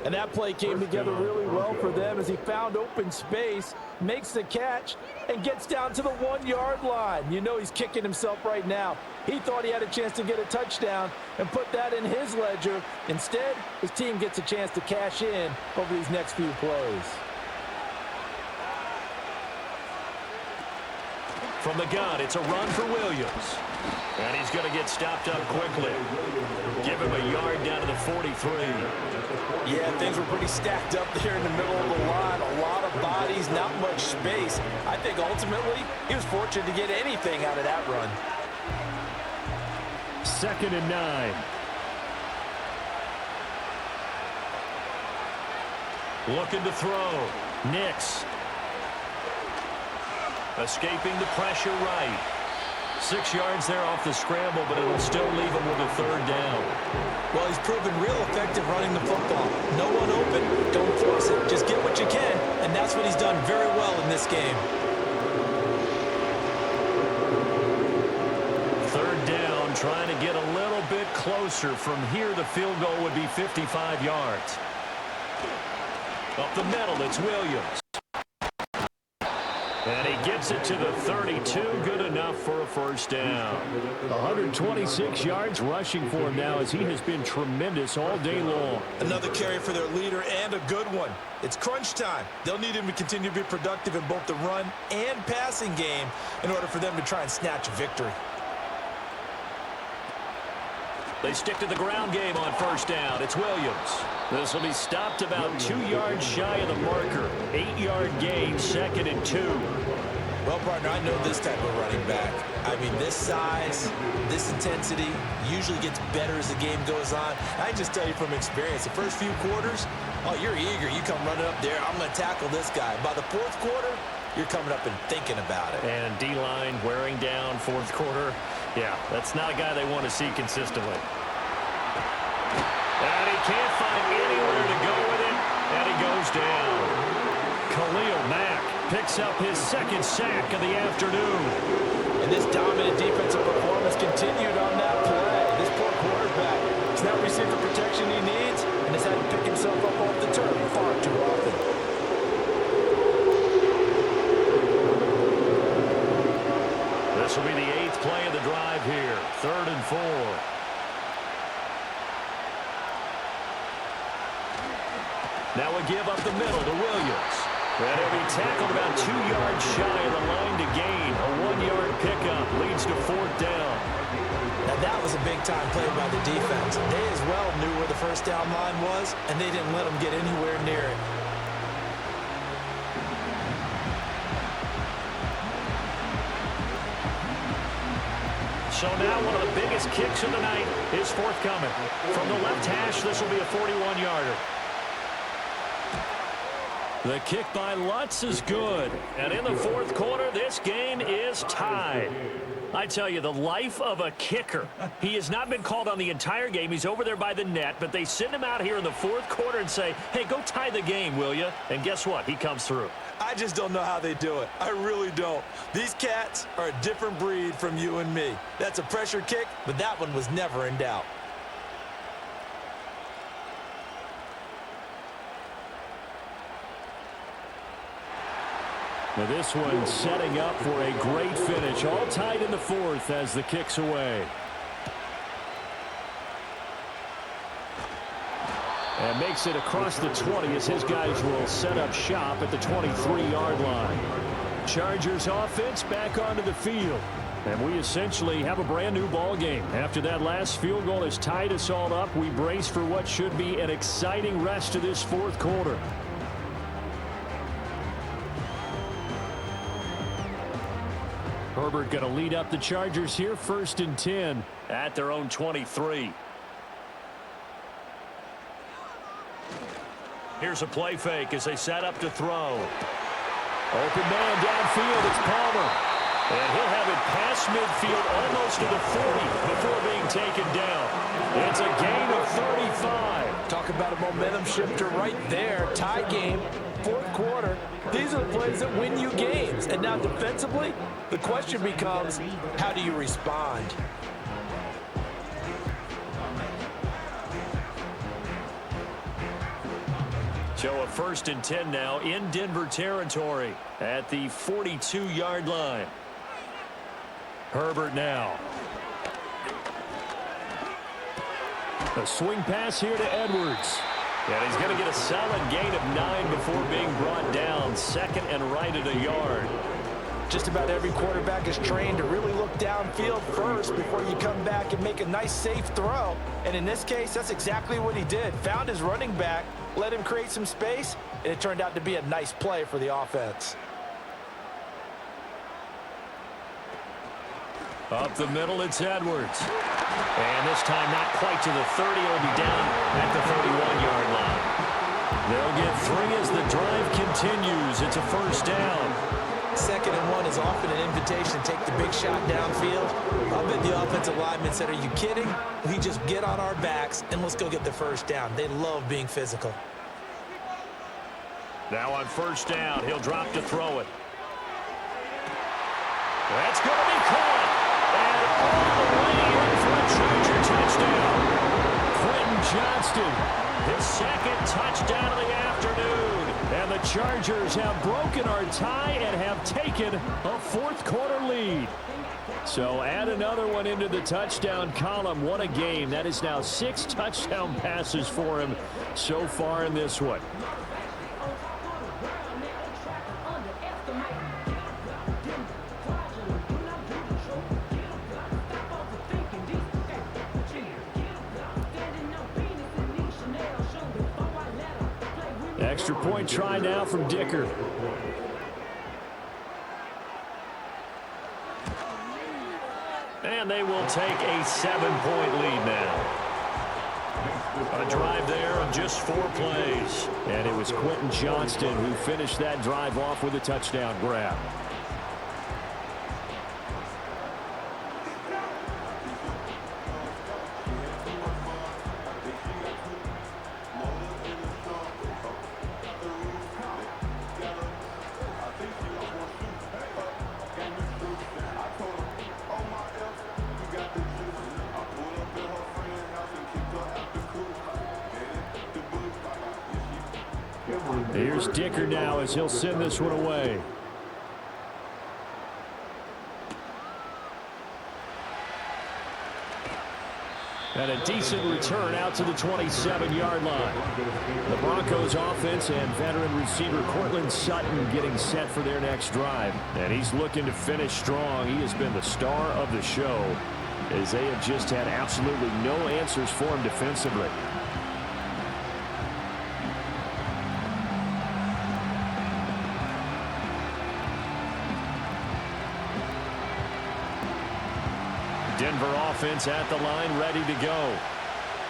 And that play came together really well for them as he found open space, makes the catch, and gets down to the 1-yard line. You know he's kicking himself right now. He thought he had a chance to get a touchdown and put that in his ledger. Instead, his team gets a chance to cash in over these next few plays. From the gun, it's a run for Williams. And he's going to get stopped up quickly. Give him a yard down to the 43. Yeah, things were pretty stacked up there in the middle of the line. A lot of bodies, not much space. I think ultimately he was fortunate to get anything out of that run. 2nd and 9. Looking to throw. Nix. Escaping the pressure right. 6 yards there off the scramble, but it'll still leave him with a 3rd down. Well, he's proven real effective running the football. No one open, don't force it. Just get what you can, and that's what he's done very well in this game. 3rd down, trying to get a little bit closer. From here, the field goal would be 55 yards. Up the middle, it's Williams. And he gets it to the 32. Good enough for a first down. 126 yards rushing for him now as he has been tremendous all day long. Another carry for their leader and a good one. It's crunch time. They'll need him to continue to be productive in both the run and passing game in order for them to try and snatch a victory. They stick to the ground game on first down. It's Williams. This will be stopped about 2 yards shy of the marker. 8-yard gain, 2nd and 2. Well, partner, I know this type of running back. I mean, this size, this intensity usually gets better as the game goes on. I just tell you from experience, the first few quarters, oh, you're eager. You come running up there, I'm going to tackle this guy. By the 4th quarter, you're coming up and thinking about it. And D-line wearing down 4th quarter. Yeah, that's not a guy they want to see consistently. And he can't find anywhere to go with it, and he goes down. Khalil Mack picks up his 2nd sack of the afternoon. And this dominant defensive performance continued on that play. This poor quarterback has not received the protection he needs and has had to pick himself up off the turf far too often. This will be the 8th play of the drive here. 3rd and 4. Now we give up the middle to Williams. And he'll be tackled about 2 yards shy of the line to gain. A 1-yard pickup leads to 4th down. Now that was a big-time play by the defense. They as well knew where the first down line was, and they didn't let them get anywhere near it. So now one of the biggest kicks of the night is forthcoming. From the left hash, this will be a 41-yarder. The kick by Lutz is good. And in the 4th quarter, this game is tied. I tell you, the life of a kicker. He has not been called on the entire game. He's over there by the net, but they send him out here in the fourth quarter and say, hey, go tie the game, will you? And guess what? He comes through. I just don't know how they do it. I really don't. These cats are a different breed from you and me. That's a pressure kick, but that one was never in doubt. Now this one setting up for a great finish. All tied in the fourth as the kick's away. And makes it across the 20 as his guys will set up shop at the 23-yard line. Chargers offense back onto the field. And we essentially have a brand new ball game. After that last field goal has tied us all up, we brace for what should be an exciting rest of this fourth quarter. Herbert going to lead up the Chargers here, 1st and 10 at their own 23. Here's a play fake as they set up to throw. Open man downfield, it's Palmer. And he'll have it past midfield almost to the 40 before being taken down. It's a gain of 35. Talk about a momentum shifter right there. Tie game, fourth quarter. These are the plays that win you games. And now defensively, the question becomes, how do you respond? So a 1st and 10 now in Denver territory at the 42-yard line. Herbert now. A swing pass here to Edwards. And he's going to get a solid gain of 9 before being brought down. 2nd and right at a yard. Just about every quarterback is trained to really look downfield first before you come back and make a nice, safe throw. And in this case, that's exactly what he did. Found his running back, let him create some space, and it turned out to be a nice play for the offense. Up the middle, it's Edwards. And this time not quite to the 30. It'll be down at the 31-yard line. They'll get 3 as the drive continues. It's a 1st down. 2nd and 1 is often an invitation to take the big shot downfield. I'll bet the offensive lineman said, are you kidding? We just get on our backs and let's go get the 1st down. They love being physical. Now on 1st down, he'll drop to throw it. That's going to be caught. And all the way in for a Charger touchdown. Quentin Johnston. His 2nd touchdown of the afternoon. And the Chargers have broken our tie and have taken a fourth quarter lead. So add another one into the touchdown column. What a game. That is now 6 touchdown passes for him so far in this one. Extra point try now from Dicker. And they will take a 7-point lead now. A drive there of just 4 plays. And it was Quentin Johnston who finished that drive off with a touchdown grab. Here's Dicker now as he'll send this one away. And a decent return out to the 27-yard line. The Broncos offense and veteran receiver Cortland Sutton getting set for their next drive. And he's looking to finish strong. He has been the star of the show as they have just had absolutely no answers for him defensively. Denver offense at the line, ready to go.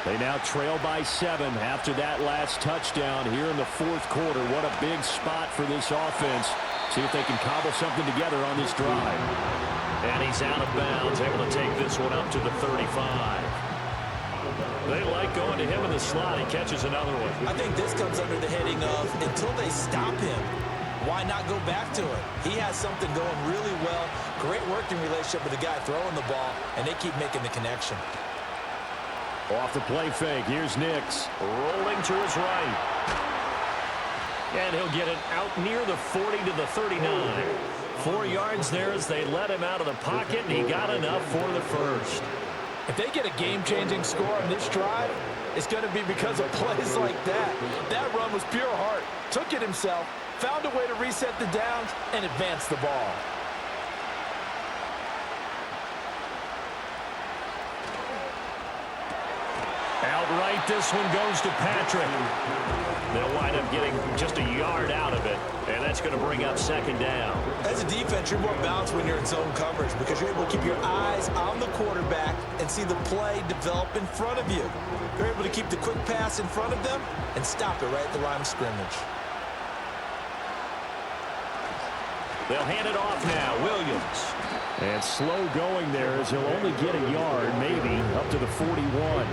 They now trail by 7 after that last touchdown here in the fourth quarter. What a big spot for this offense See if they can cobble something together on this drive. And he's out of bounds, able to take this one up to the 35. They like going to him in the slot. He catches another one. I think this comes under the heading of until they stop him, why not go back to it? He has something going really well. Great working relationship with the guy throwing the ball, and they keep making the connection. Off the play fake, here's Nix. Rolling to his right. And he'll get it out near the 40 to the 39. 4 yards there as they let him out of the pocket, and he got enough for the first. If they get a game-changing score on this drive, it's going to be because of plays like that. That run was pure heart. Took it himself, found a way to reset the downs, and advance the ball. Outright, this one goes to Patrick. They'll wind up getting just a yard out of it, and that's going to bring up second down. As a defense, you're more balanced when you're in zone coverage because you're able to keep your eyes on the quarterback and see the play develop in front of you. You're able to keep the quick pass in front of them and stop it right at the line of scrimmage. They'll hand it off now. Williams. And slow going there as he'll only get a yard, maybe, up to the 41.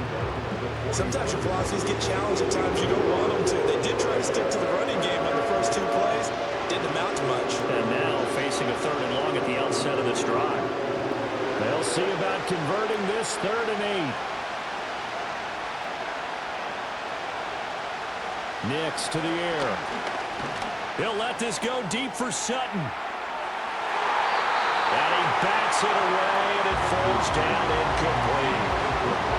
Sometimes your philosophies get challenged at times you don't want them to. They did try to stick to the running game on the first 2 plays. Didn't amount to much. And now facing a 3rd and long at the outset of this drive. They'll see about converting this 3rd and 8. Nix to the air. He'll let this go deep for Sutton. And he bats it away, and it falls down incomplete.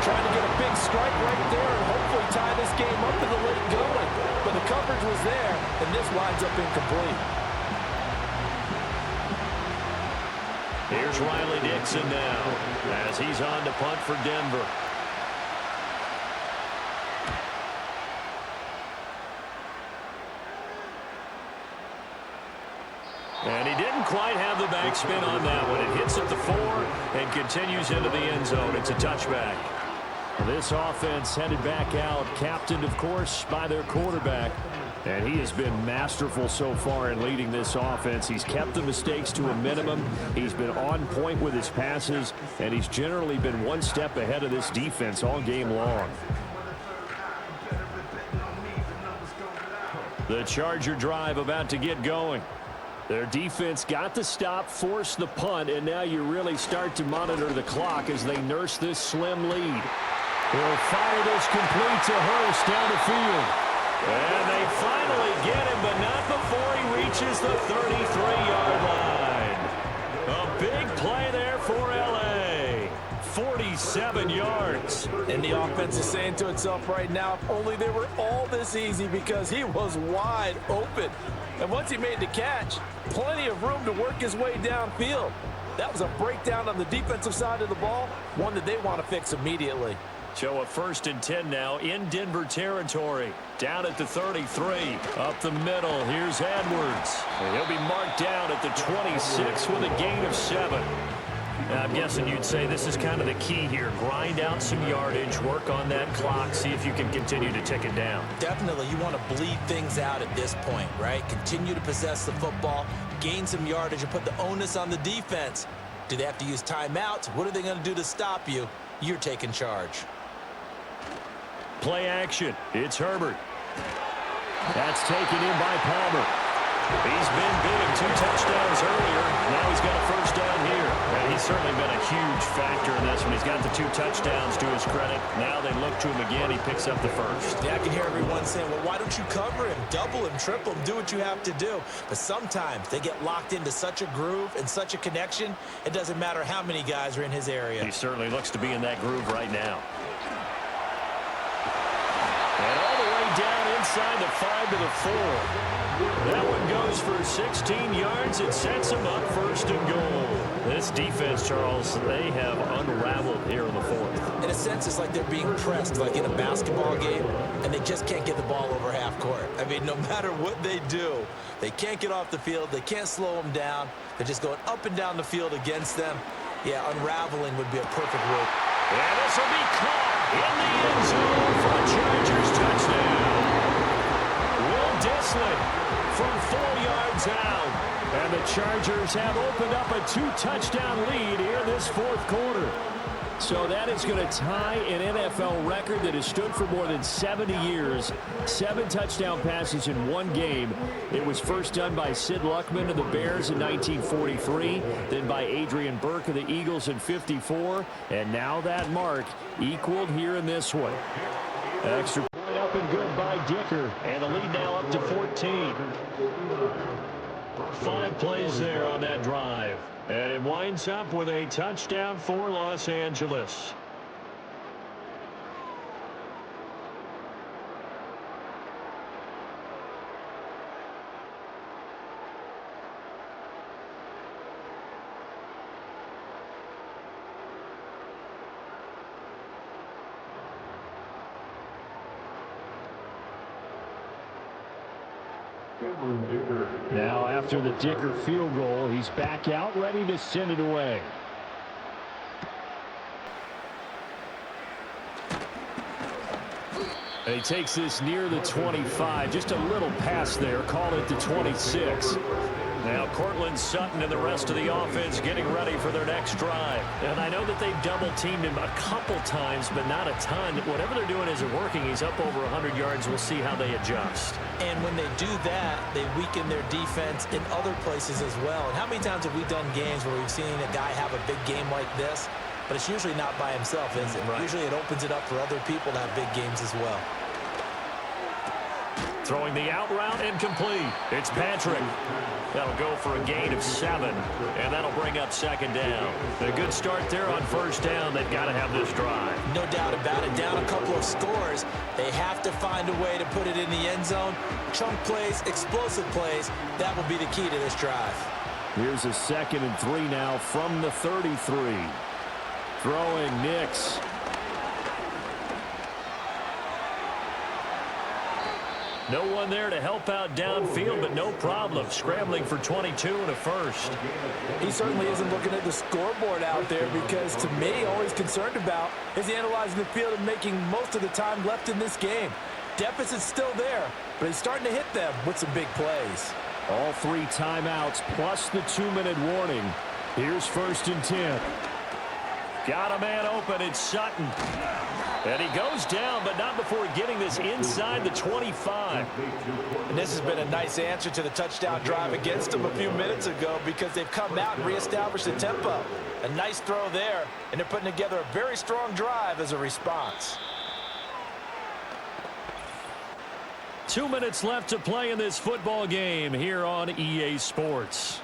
Trying to get a big strike right there and hopefully tie this game up in the late going. But the coverage was there, and this winds up incomplete. Here's Riley Dixon now as he's on to punt for Denver. And he didn't quite have the backspin on that one. It hits at the 4 and continues into the end zone. It's a touchback. This offense headed back out, captained, of course, by their quarterback. And he has been masterful so far in leading this offense. He's kept the mistakes to a minimum. He's been on point with his passes, and he's generally been one step ahead of this defense all game long. The Charger drive about to get going. Their defense got the stop, forced the punt, and now you really start to monitor the clock as they nurse this slim lead. They'll fire this complete to Hurst down the field. And they finally get him, but not before he reaches the 33-yard line. A big play there for L.A. 47 yards. And the offense is saying to itself right now, if only they were all this easy, because he was wide open. And once he made the catch, plenty of room to work his way downfield. That was a breakdown on the defensive side of the ball, one that they want to fix immediately. So a 1st and 10 now in Denver territory. Down at the 33. Up the middle, here's Edwards. And he'll be marked down at the 26 with a gain of 7. Now, I'm guessing you'd say this is kind of the key here. Grind out some yardage, work on that clock, see if you can continue to tick it down. Definitely, you want to bleed things out at this point, right? Continue to possess the football, gain some yardage, and put the onus on the defense. Do they have to use timeouts? What are they going to do to stop you? You're taking charge. Play action. It's Herbert. That's taken in by Palmer. He's been big. 2 touchdowns earlier. Now he's got a 1st down here. And he's certainly been a huge factor in this one. He's got the 2 touchdowns to his credit. Now they look to him again. He picks up the 1st. Yeah, I can hear everyone saying, well, why don't you cover him? Double him, triple him, do what you have to do. But sometimes they get locked into such a groove and such a connection, it doesn't matter how many guys are in his area. He certainly looks to be in that groove right now. And all the way down inside the 5 to the 4. That one goes for 16 yards. It sets him up 1st and goal. This defense, Charles, they have unraveled here in the 4th. In a sense, it's like they're being pressed, like in a basketball game, and they just can't get the ball over half court. I mean, no matter what they do, they can't get off the field. They can't slow them down. They're just going up and down the field against them. Yeah, unraveling would be a perfect word. And this will be caught in the end zone for a Chargers touchdown. Will Disley from 4 yards out. And the Chargers have opened up a 2-touchdown lead here this fourth quarter. So that is going to tie an NFL record that has stood for more than 70 years. 7 touchdown passes in one game. It was first done by Sid Luckman of the Bears in 1943, then by Adrian Burke of the Eagles in 54, and now that mark equaled here in this one. Extra point up and good by Dicker, and the lead now up to 14. 5 plays there on that drive. And it winds up with a touchdown for Los Angeles. Now after the Dicker field goal, he's back out ready to send it away. And he takes this near the 25. Just a little pass there. Call it the 26. Now Cortland Sutton and the rest of the offense getting ready for their next drive. And I know that they've double-teamed him a couple times, but not a ton. Whatever they're doing isn't working. He's up over 100 yards. We'll see how they adjust. And when they do that, they weaken their defense in other places as well. And how many times have we done games where we've seen a guy have a big game like this? But it's usually not by himself, is it? Right. Usually it opens it up for other people to have big games as well. Throwing the out route incomplete. It's Patrick. That'll go for a gain of 7, and that'll bring up second down. A good start there on first down. They've got to have this drive. No doubt about it. Down a couple of scores. They have to find a way to put it in the end zone. Chunk plays, explosive plays. That will be the key to this drive. Here's a 2nd and 3 now from the 33. Throwing Nix. No one there to help out downfield, but no problem. Scrambling for 22 and a first. He certainly isn't looking at the scoreboard out there because, to me, all he's concerned about is analyzing the field and making most of the time left in this game. Deficit's still there, but he's starting to hit them with some big plays. All 3 timeouts plus the 2-minute warning. Here's 1st and 10. Got a man open. It's Sutton. And he goes down, but not before getting this inside the 25. And this has been a nice answer to the touchdown drive against them a few minutes ago because they've come out and reestablished the tempo. A nice throw there, and they're putting together a very strong drive as a response. 2 minutes left to play in this football game here on EA Sports.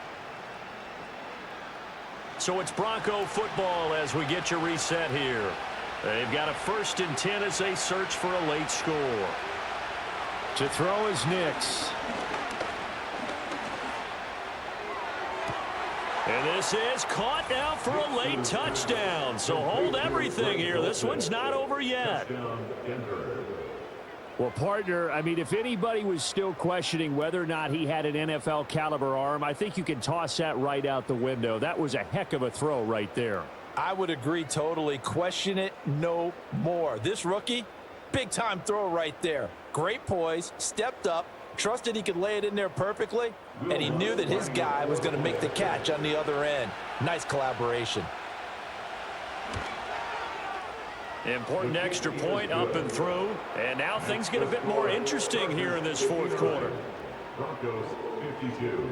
So it's Bronco football as we get your reset here. They've got a 1st and 10 as they search for a late score. To throw is Nix. And this is caught now for a late touchdown. So hold everything here. This one's not over yet. Well, partner, I mean, if anybody was still questioning whether or not he had an NFL caliber arm, I think you can toss that right out the window. That was a heck of a throw right there. I would agree totally. Question it no more. This rookie, big-time throw right there. Great poise, stepped up, trusted he could lay it in there perfectly, and he knew that his guy was going to make the catch on the other end. Nice collaboration. Important extra point up and through. And now things get a bit more interesting here in this fourth quarter. Broncos 52.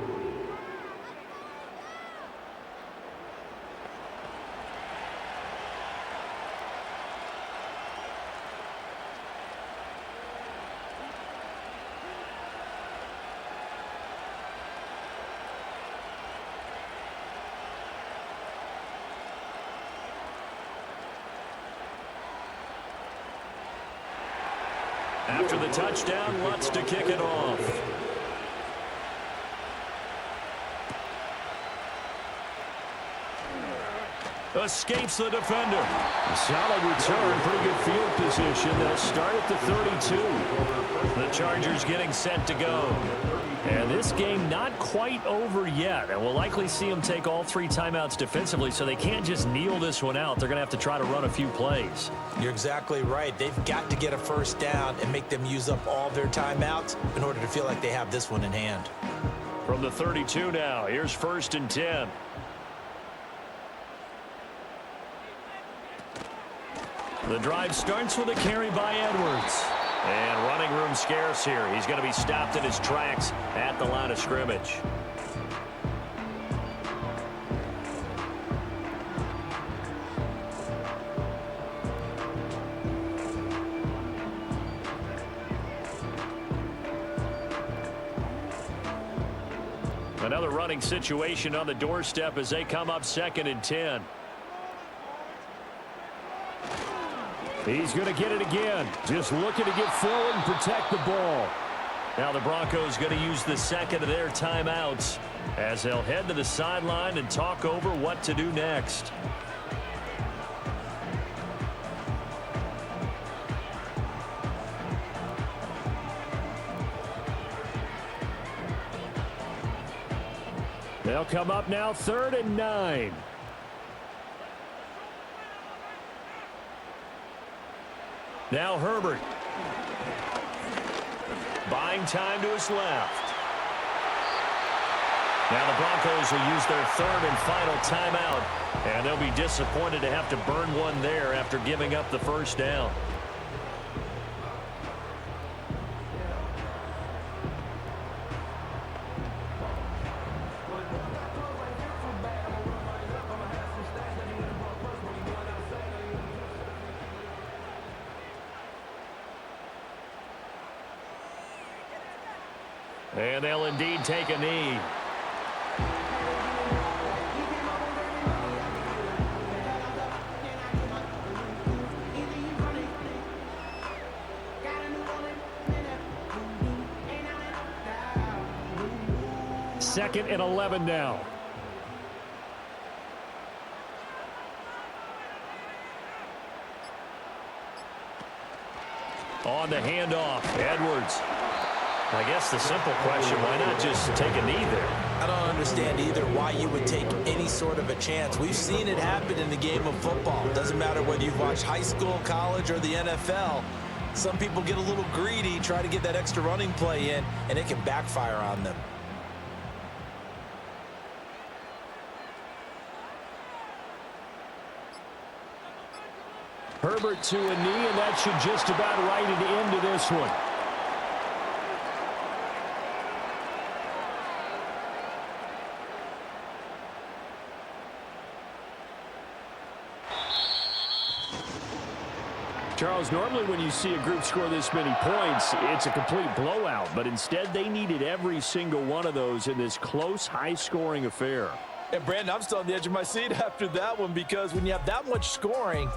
After the touchdown, Lutz to kick it off. Escapes the defender. A solid return, pretty good field position. They'll start at the 32. The Chargers getting set to go. And this game not quite over yet. And we'll likely see them take all 3 timeouts defensively, so they can't just kneel this one out. They're going to have to try to run a few plays. You're exactly right. They've got to get a first down and make them use up all their timeouts in order to feel like they have this one in hand. From the 32 now, here's 1st and 10. The drive starts with a carry by Edwards. And running room scarce here. He's going to be stopped in his tracks at the line of scrimmage. Another running situation on the doorstep as they come up 2nd and 10. He's going to get it again. Just looking to get forward and protect the ball. Now the Broncos going to use the second of their timeouts as they'll head to the sideline and talk over what to do next. They'll come up now 3rd and 9. Now Herbert. Buying time to his left. Now the Broncos will use their 3rd and final timeout, and they'll be disappointed to have to burn one there after giving up the 1st down. And they'll indeed take a knee. Second and 11 now. On the handoff, Edwards. I guess the simple question, why not just take a knee there? I don't understand either why you would take any sort of a chance. We've seen it happen in the game of football. It doesn't matter whether you've watched high school, college, or the NFL. Some people get a little greedy, try to get that extra running play in, and it can backfire on them. Herbert to a knee, and that should just about write it into this one. Charles, normally when you see a group score this many points, it's a complete blowout. But instead, they needed every single one of those in this close, high-scoring affair. And, Brandon, I'm still on the edge of my seat after that one because when you have that much scoring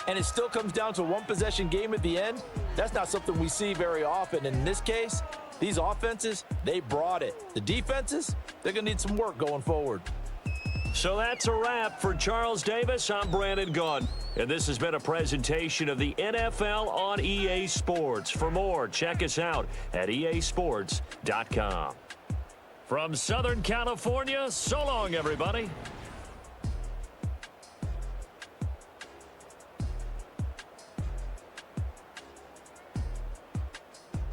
and it still comes down to a one-possession game at the end, that's not something we see very often. And in this case, these offenses, they brought it. The defenses, they're going to need some work going forward. So that's a wrap for Charles Davis. I'm Brandon Gunn. And this has been a presentation of the NFL on EA Sports. For more, check us out at easports.com. From Southern California, so long, everybody.